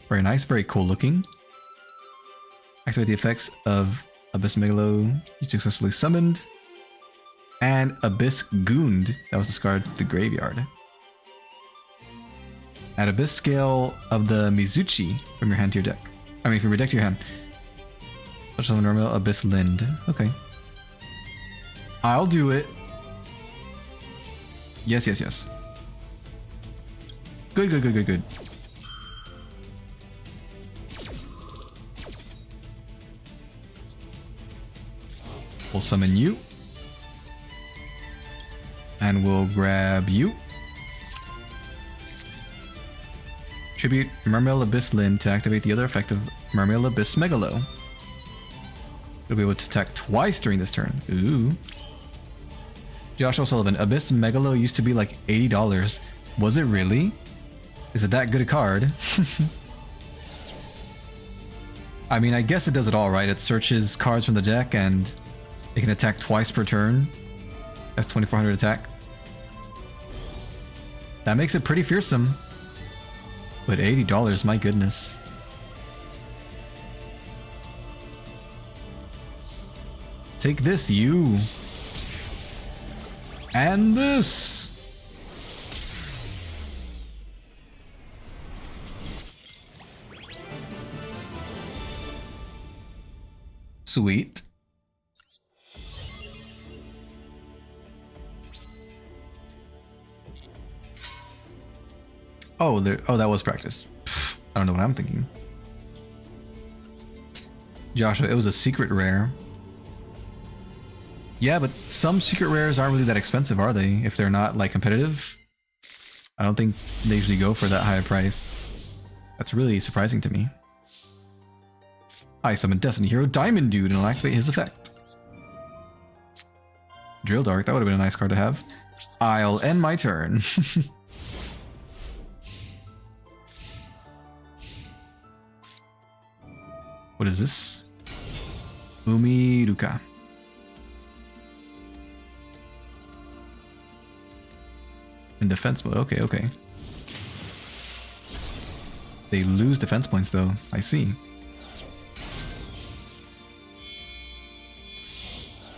Very nice, very cool looking. Activate the effects of Abyssmegalo, you successfully summoned. And Abyssgoond, that was discarded to the graveyard. Add Abyss Scale of the Mizuchi from your hand to your deck. I mean, from your deck to your hand. Special summon Mermale Abysslind. Okay. I'll do it. Yes, yes, yes. Good, good, good, good, good. We'll summon you. And we'll grab you. Tribute Mermail Abyss Lyn to activate the other effect of Mermail Abyss Megalo. You'll be able to attack twice during this turn. Ooh. Josh O'Sullivan, Abyss Megalo used to be like $80. Was it really? Is it that good a card? I mean, I guess it does it all, right? It searches cards from the deck and it can attack twice per turn. That's 2400 attack. That makes it pretty fearsome. But $80, my goodness. Take this, you. And this. Sweet. Oh, that was practice. Pfft, I don't know what I'm thinking. Joshua, it was a secret rare. Yeah, but some secret rares aren't really that expensive, are they? If they're not, like, competitive? I don't think they usually go for that high a price. That's really surprising to me. I summon Destiny Hero Diamond Dude and I'll activate his effect. Drill Dark, that would have been a nice card to have. I'll end my turn. What is this? Umiruka. In defense mode, okay, okay. They lose defense points though, I see.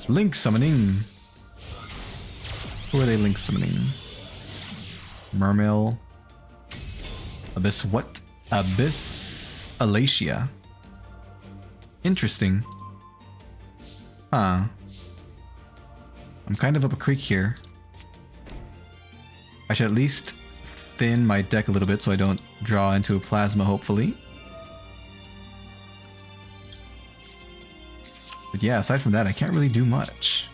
Link summoning. Who are they link summoning? Mermail. Abyss what? Abyss Alacia. Interesting. Huh. I'm kind of up a creek here. I should at least thin my deck a little bit so I don't draw into a plasma, hopefully. But yeah, aside from that, I can't really do much.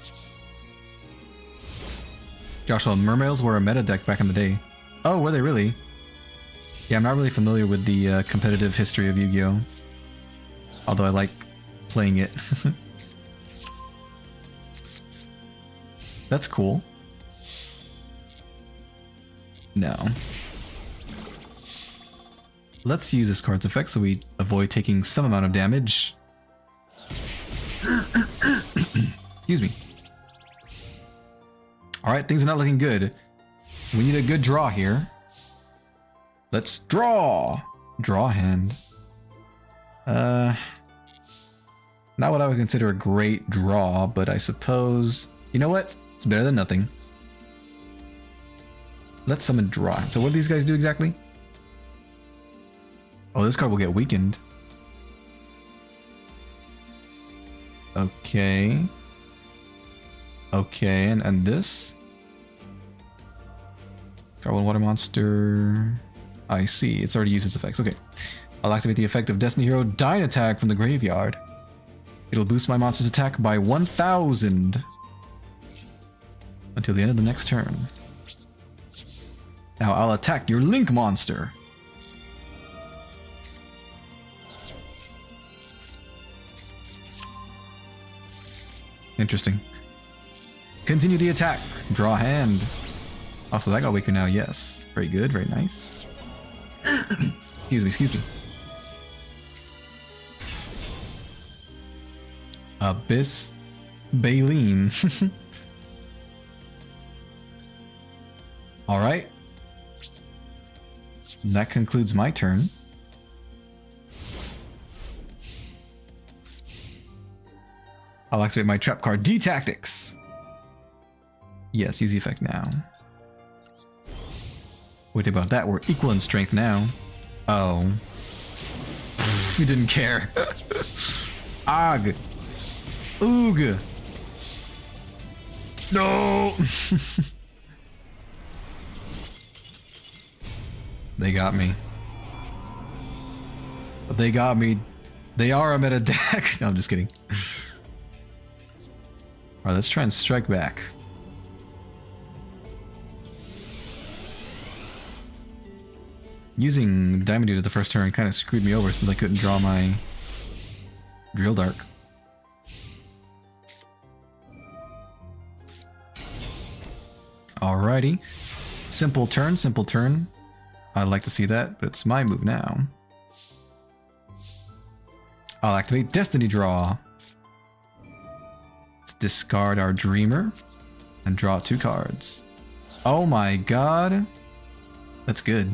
Joshua, Mermails were a meta deck back in the day. Oh, were they really? Yeah, I'm not really familiar with the competitive history of Yu-Gi-Oh! Although I like playing it. That's cool. No. Let's use this card's effect so we avoid taking some amount of damage. Excuse me. Alright, things are not looking good. We need a good draw here. Let's draw! Draw hand. Not what I would consider a great draw, but I suppose... You know what? It's better than nothing. Let's summon draw. So what do these guys do exactly? Oh, this card will get weakened. Okay. Okay, and this? Card 1 water monster. I see, it's already used its effects. Okay. I'll activate the effect of Destiny Hero Dyne Attack from the graveyard. It'll boost my monster's attack by 1000 until the end of the next turn. Now I'll attack your Link monster. Interesting. Continue the attack. Draw hand. Also, that got weaker now, yes. Very good, very nice. Excuse me, excuse me. Abyss Baleen. Alright. That concludes my turn. I'll activate my trap card, D-Tactics. Yes, use the effect now. What about that? We're equal in strength now. Oh. We didn't care. Ag. Oog. No! They got me. They got me. They are a meta deck. No, I'm just kidding. Alright, let's try and strike back. Using Diamond Dude at the first turn kind of screwed me over since I couldn't draw my Drill Dark. Alrighty. Simple turn, simple turn. I'd like to see that, but it's my move now. I'll activate Destiny Draw. Let's discard our Dreamer and draw 2 cards. Oh my god. That's good.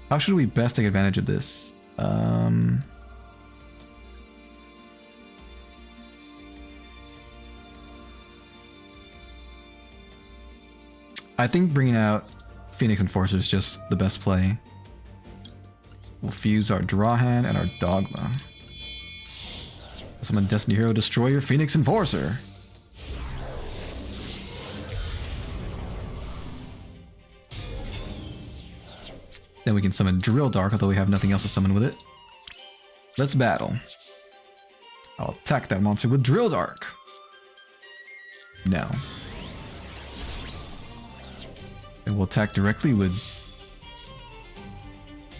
How should we best take advantage of this? I think bringing out Phoenix Enforcer is just the best play. We'll fuse our draw hand and our Dogma. Summon Destiny Hero, destroy your Phoenix Enforcer. Then we can summon Drill Dark, although we have nothing else to summon with it. Let's battle. I'll attack that monster with Drill Dark. No. And we'll attack directly with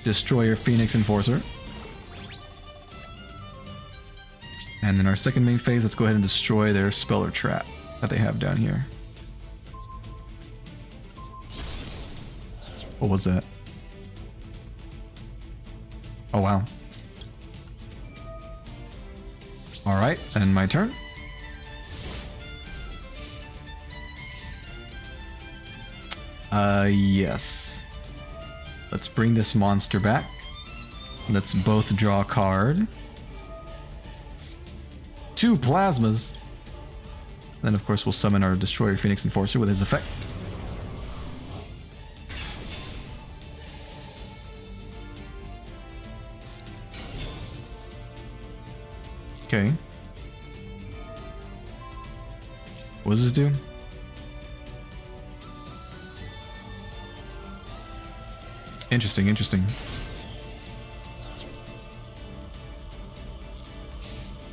Destroyer Phoenix Enforcer. And in our second main phase, let's go ahead and destroy their spell or trap that they have down here. What was that? Oh wow. Alright, and my turn. Yes. Let's bring this monster back. Let's both draw a card. 2 plasmas. Then of course we'll summon our Destroyer Phoenix Enforcer with his effect. Okay. What does this do? Interesting, interesting.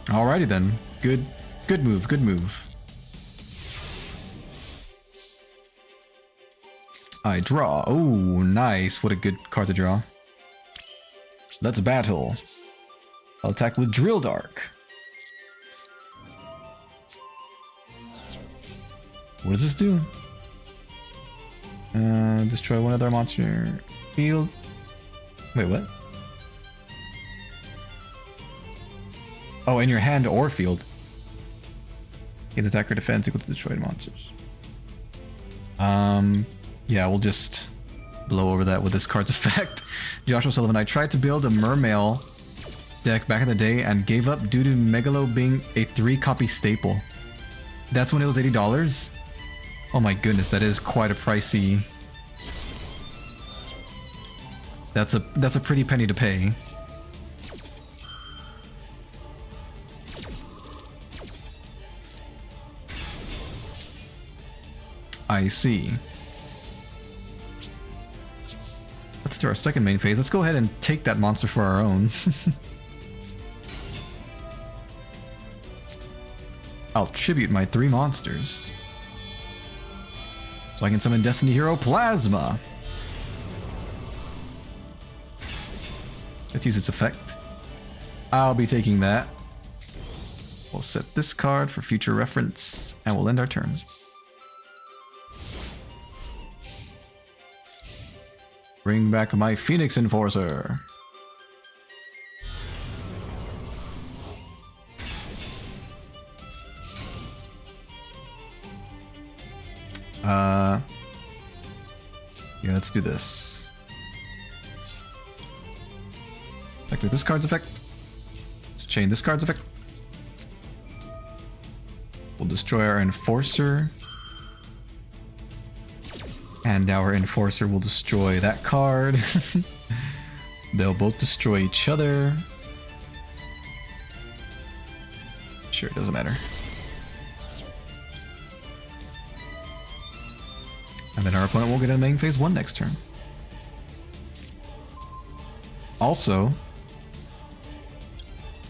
Alrighty then. Good move, good move. I draw. Oh, nice. What a good card to draw. Let's battle. I'll attack with Drill Dark. What does this do? Destroy one other monster field. Wait, what? Oh, in your hand or field. Gains attack or defense equal to destroyed monsters. Yeah, we'll just blow over that with this card's effect. Joshua Sullivan, I tried to build a Mermail deck back in the day and gave up due to Megalo being a 3-copy staple. That's when it was $80? Oh my goodness, that is quite a pricey... That's a pretty penny to pay. I see. Let's do our second main phase. Let's go ahead and take that monster for our own. I'll tribute my 3 monsters. So I can summon Destiny Hero Plasma. Let's use its effect. I'll be taking that. We'll set this card for future reference, and we'll end our turn. Bring back my Phoenix Enforcer. Yeah, let's do this. Activate this card's effect. Let's chain this card's effect. We'll destroy our Enforcer. And our Enforcer will destroy that card. They'll both destroy each other. Sure, it doesn't matter. And then our opponent will get a main phase 1 next turn. Also,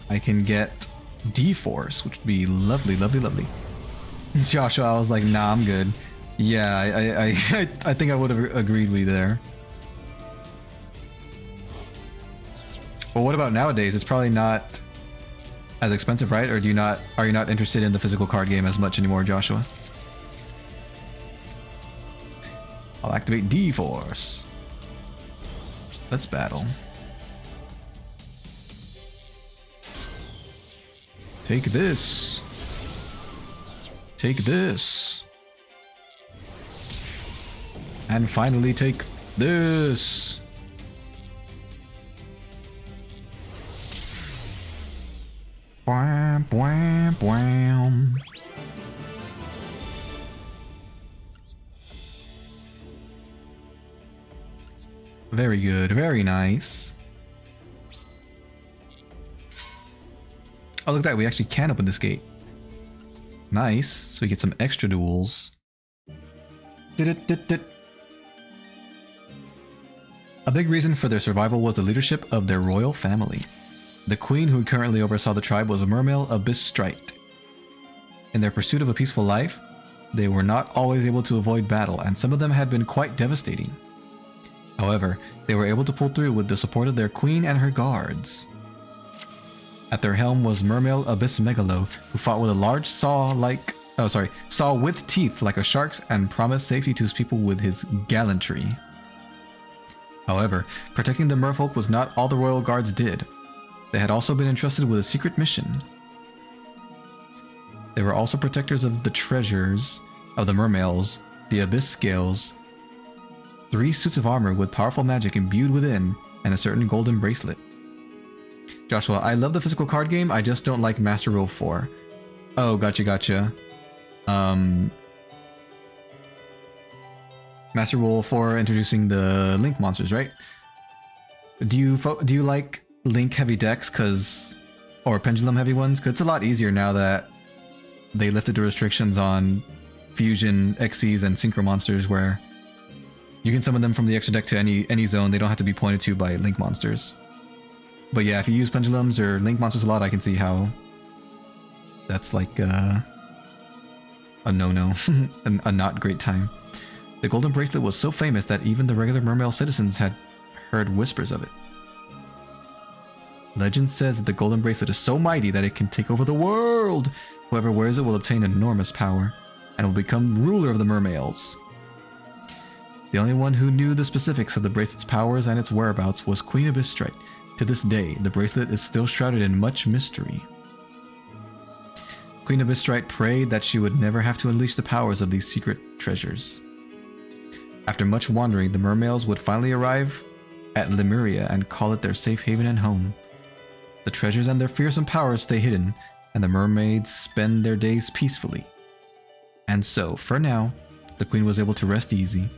I can get D-Force, which would be lovely, lovely, lovely. Joshua, I was like, nah, I'm good. Yeah, I think I would have agreed with you there. But what about nowadays? It's probably not as expensive, right? Or are you not interested in the physical card game as much anymore, Joshua? I'll activate D-Force. Let's battle. Take this. Take this. And finally take this. Bwam, bwam, bwam. Very good, very nice. Oh, look at that, we actually can open this gate. Nice, so we get some extra duels. A big reason for their survival was the leadership of their royal family. The queen who currently oversaw the tribe was Mermail Abystrite. In their pursuit of a peaceful life, they were not always able to avoid battle, and some of them had been quite devastating. However, they were able to pull through with the support of their queen and her guards. At their helm was Mermail Abyssmegalo, who fought with a large saw with teeth like a shark's and promised safety to his people with his gallantry. However, protecting the merfolk was not all the royal guards did. They had also been entrusted with a secret mission. They were also protectors of the treasures of the mermails, the abyss scales, 3 suits of armor with powerful magic imbued within, and a certain golden bracelet. Joshua, I love the physical card game, I just don't like Master Rule 4. Oh, gotcha. Master Rule 4 introducing the Link monsters, right? Do you like Link heavy decks or Pendulum heavy ones? Because it's a lot easier now that they lifted the restrictions on Fusion, Xyz, and Synchro monsters where you can summon them from the extra deck to any zone. They don't have to be pointed to by Link monsters. But yeah, if you use Pendulums or Link monsters a lot, I can see how that's like a no-no, a not great time. The golden bracelet was so famous that even the regular Mermail citizens had heard whispers of it. Legend says that the golden bracelet is so mighty that it can take over the world. Whoever wears it will obtain enormous power and will become ruler of the mermails. The only one who knew the specifics of the bracelet's powers and its whereabouts was Queen Abystrite. To this day, the bracelet is still shrouded in much mystery. Queen Abystrite prayed that she would never have to unleash the powers of these secret treasures. After much wandering, the mermails would finally arrive at Lemuria and call it their safe haven and home. The treasures and their fearsome powers stay hidden, and the mermaids spend their days peacefully. And so, for now, the queen was able to rest easy.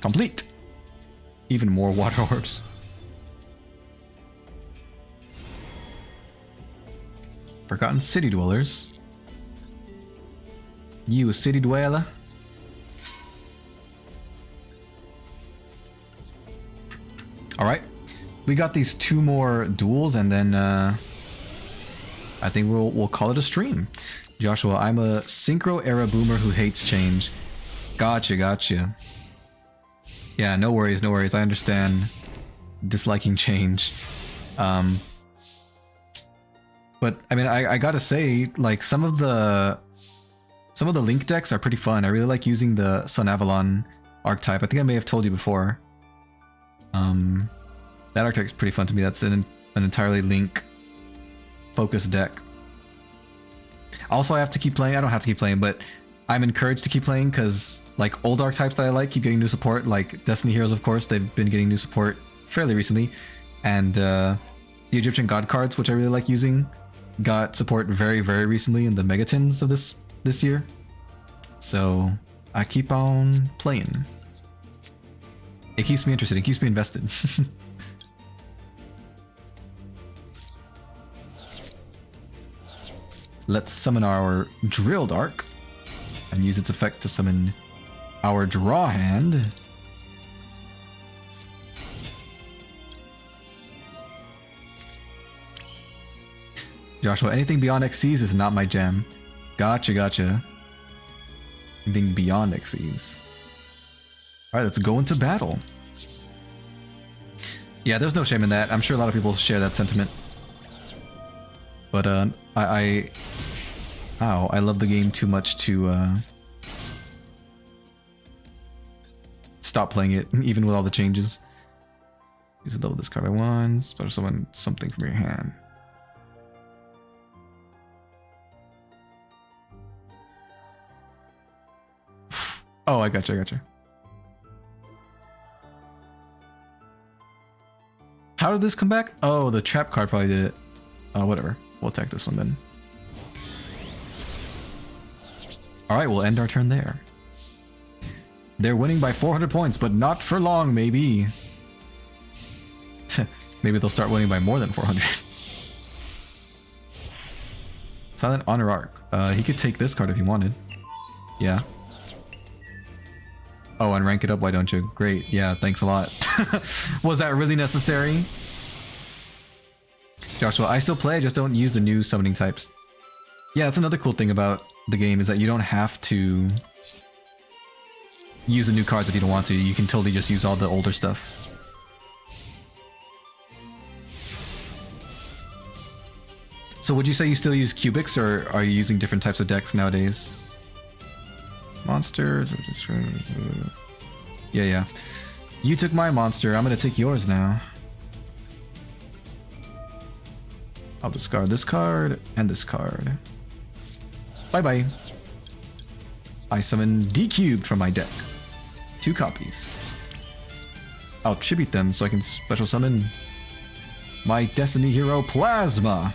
Complete! Even more water orbs. Forgotten city dwellers. You a city dweller? Alright, we got these 2 more duels and then I think we'll call it a stream. Joshua, I'm a synchro era boomer who hates change. Gotcha. Yeah, no worries. I understand disliking change. But I mean, I gotta say, like some of the Link decks are pretty fun. I really like using the Sun Avalon archetype. I think I may have told you before. That archetype is pretty fun to me. That's an entirely Link focused deck. Also, I have to keep playing. I don't have to keep playing, but I'm encouraged to keep playing because like old archetypes that I like keep getting new support. Like Destiny Heroes, of course, they've been getting new support fairly recently, and the Egyptian God cards, which I really like using, got support very, very recently in the Megatins of this year. So I keep on playing. It keeps me interested. It keeps me invested. Let's summon our Drilled Arc and use its effect to summon our Draw Hand. Joshua, anything beyond XCs is not my jam. Gotcha, gotcha. Anything beyond XCs. Alright, let's go into battle. Yeah, there's no shame in that. I'm sure a lot of people share that sentiment. But I love the game too much to stop playing it, even with all the changes. Use a double discard by one, special summon something from your hand. Oh, I gotcha, I gotcha. How did this come back? Oh, the trap card probably did it. Whatever. We'll attack this one then. Alright, we'll end our turn there. They're winning by 400 points, but not for long, maybe. Maybe they'll start winning by more than 400. Silent Honor Arc. He could take this card if he wanted. Yeah. Oh, and rank it up, why don't you? Great, yeah, thanks a lot. Was that really necessary? Joshua, I still play, I just don't use the new summoning types. Yeah, that's another cool thing about the game, is that you don't have to use the new cards if you don't want to. You can totally just use all the older stuff. So would you say you still use cubics, or are you using different types of decks nowadays? Monsters. Yeah. You took my monster. I'm gonna take yours now. I'll discard this card and this card. Bye bye. I summon D-Cubed from my deck. 2 copies. I'll tribute them so I can special summon my Destiny Hero Plasma.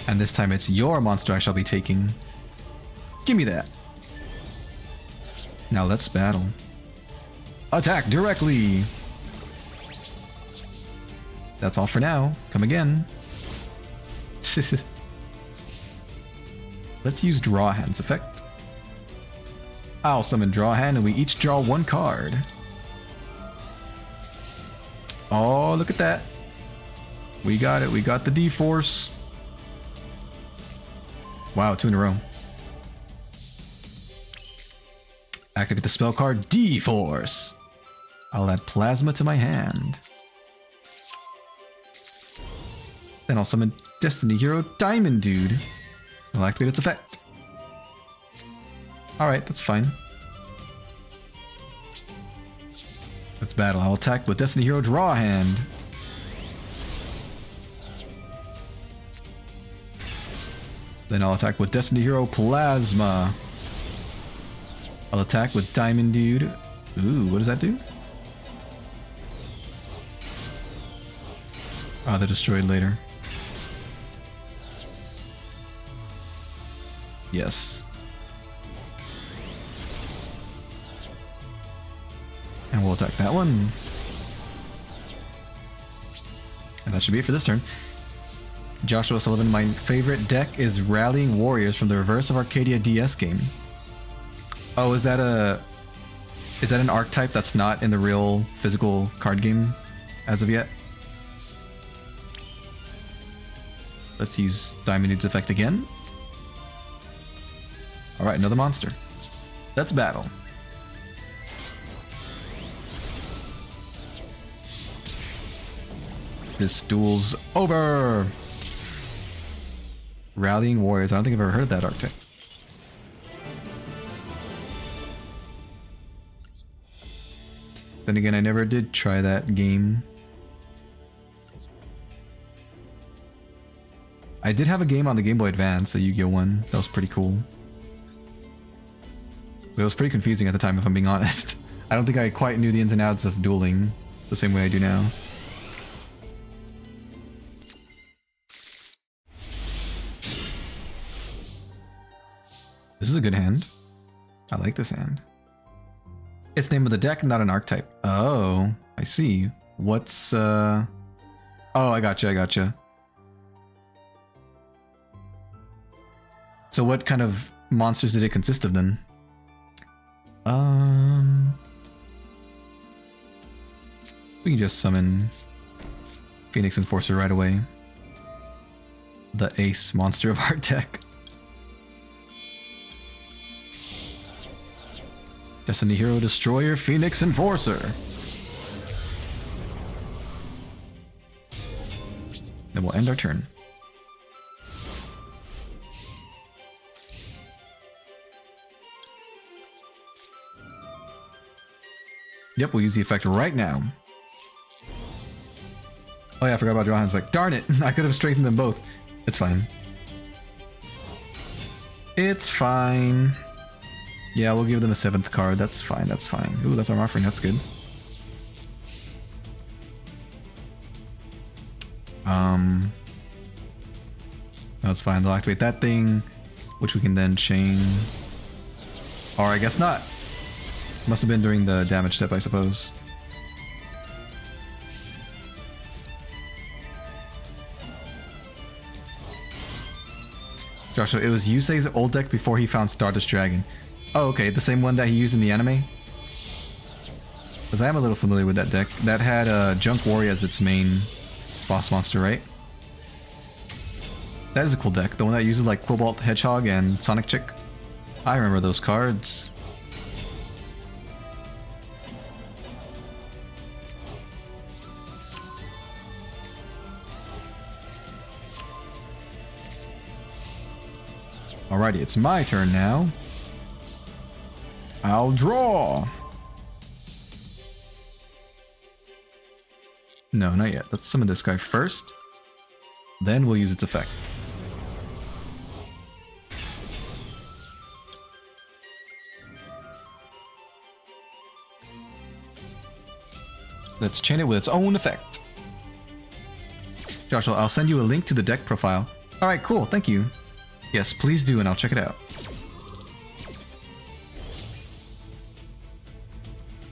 And this time it's your monster I shall be taking. Give me that. Now let's battle. Attack directly! That's all for now. Come again. Let's use Draw Hand's effect. I'll summon Draw Hand and we each draw 1 card. Oh, look at that. We got it. We got the D-Force. Wow, 2 in a row. Activate the spell card D-Force. I'll add Plasma to my hand. Then I'll summon Destiny Hero Diamond Dude. I'll activate its effect. Alright, that's fine. Let's battle. I'll attack with Destiny Hero Draw Hand. Then I'll attack with Destiny Hero Plasma. I'll attack with Diamond Dude. Ooh, what does that do? Oh, they're destroyed later. Yes. And we'll attack that one. And that should be it for this turn. Joshua Sullivan, my favorite deck is Rallying Warriors from the Reverse of Arcadia DS game. Oh, is that an archetype that's not in the real physical card game as of yet? Let's use Diamond Dude's effect again. Alright, another monster. Let's battle. This duel's over! Rallying Warriors. I don't think I've ever heard of that archetype. Then again, I never did try that game. I did have a game on the Game Boy Advance, a Yu-Gi-Oh! One. That was pretty cool. But it was pretty confusing at the time, if I'm being honest. I don't think I quite knew the ins and outs of dueling the same way I do now. This is a good hand. I like this hand. It's the name of the deck, not an archetype. Oh, I see. What's Oh, I gotcha, I gotcha. So what kind of monsters did it consist of then? We can just summon Phoenix Enforcer right away. The ace monster of our deck. Destiny Hero Destroyer Phoenix Enforcer. Then we'll end our turn. Yep, we'll use the effect right now. Oh yeah, I forgot about draw hands. Like, darn it! I could have strengthened them both. It's fine. It's fine. Yeah, we'll give them a 7th card. That's fine, that's fine. Ooh, that's our offering. That's good. No, it's fine. They'll activate that thing, which we can then chain. Or I guess not. Must have been during the damage step, I suppose. Joshua, it was Yusei's old deck before he found Stardust Dragon. Oh, okay, the same one that he used in the anime? Because I am a little familiar with that deck. That had Junk Warrior as its main boss monster, right? That is a cool deck. The one that uses like Cobalt Hedgehog and Sonic Chick. I remember those cards. Alrighty, it's my turn now. I'll draw. No, not yet. Let's summon this guy first. Then we'll use its effect. Let's chain it with its own effect. Joshua, I'll send you a link to the deck profile. Alright, cool. Thank you. Yes, please do, and I'll check it out.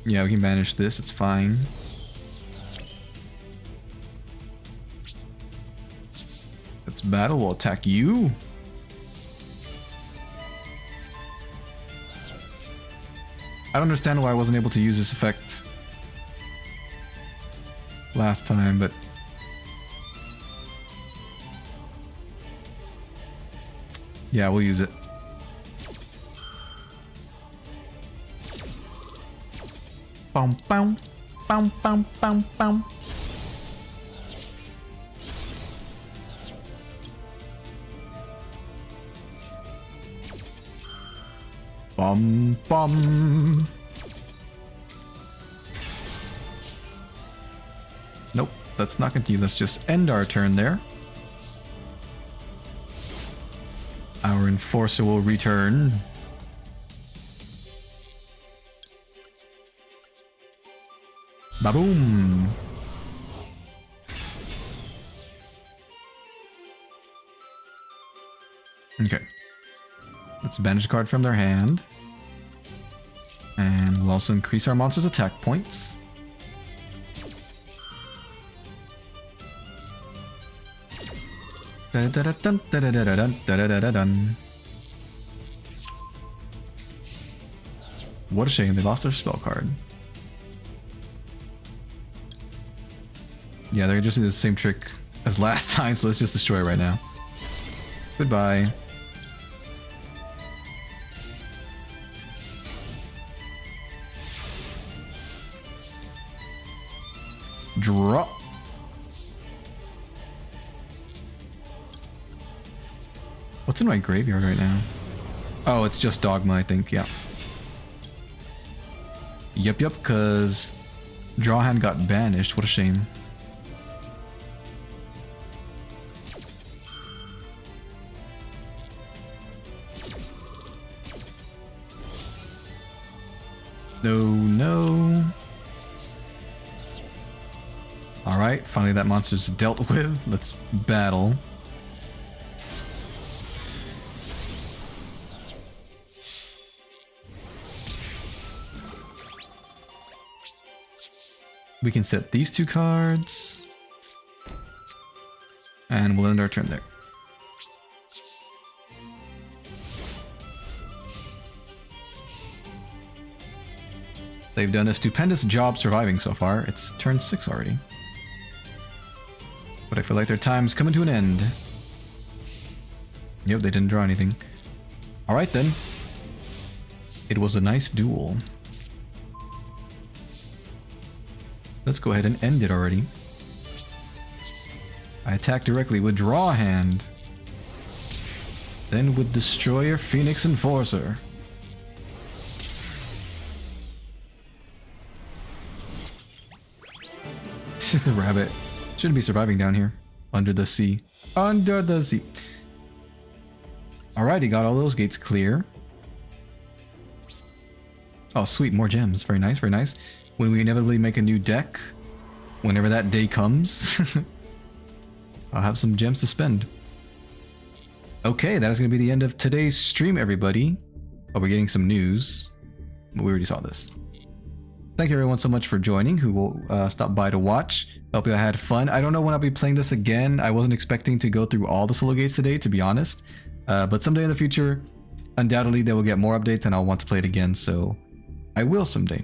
Yeah, we can manage this. It's fine. Let's battle. We'll attack you. I don't understand why I wasn't able to use this effect last time, but yeah, we'll use it. Bum bum bum bum bum bum. Bum bum. Nope, let's not continue. Let's just end our turn there. Our Enforcer will return. Ba-boom! Okay. Let's banish a card from their hand. And we'll also increase our monster's attack points. What a shame, they lost their spell card. Yeah, they're just doing the same trick as last time, so let's just destroy it right now. Goodbye. Draw. What's in my graveyard right now? Oh, it's just Dogma, I think, yeah. Yep, because draw hand got banished. What a shame. No. Alright, finally that monster's dealt with. Let's battle. We can set these two cards. And we'll end our turn there. They've done a stupendous job surviving so far. It's turn 6 already. But I feel like their time's coming to an end. Yep, they didn't draw anything. Alright then. It was a nice duel. Let's go ahead and end it already. I attack directly with Draw Hand. Then with Destroyer Phoenix Enforcer. The rabbit shouldn't be surviving down here. Under the sea. Under the sea. Alrighty, got all those gates clear. Oh, sweet, more gems. Very nice, very nice. When we inevitably make a new deck, whenever that day comes, I'll have some gems to spend. Okay, that is going to be the end of today's stream, everybody. Oh, we're getting some news. But we already saw this. Thank you everyone so much for joining who will stop by to watch. Hope you had fun. I don't know when I'll be playing this again. I wasn't expecting to go through all the solo gates today, to be honest. But someday in the future, undoubtedly they will get more updates and I'll want to play it again, so I will someday.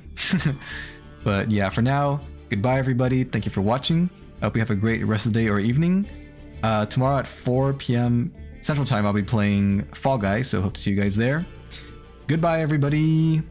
But yeah, for now, goodbye everybody. Thank you for watching. I hope you have a great rest of the day or evening. Tomorrow at 4 p.m. Central Time, I'll be playing Fall Guys, so hope to see you guys there. Goodbye everybody.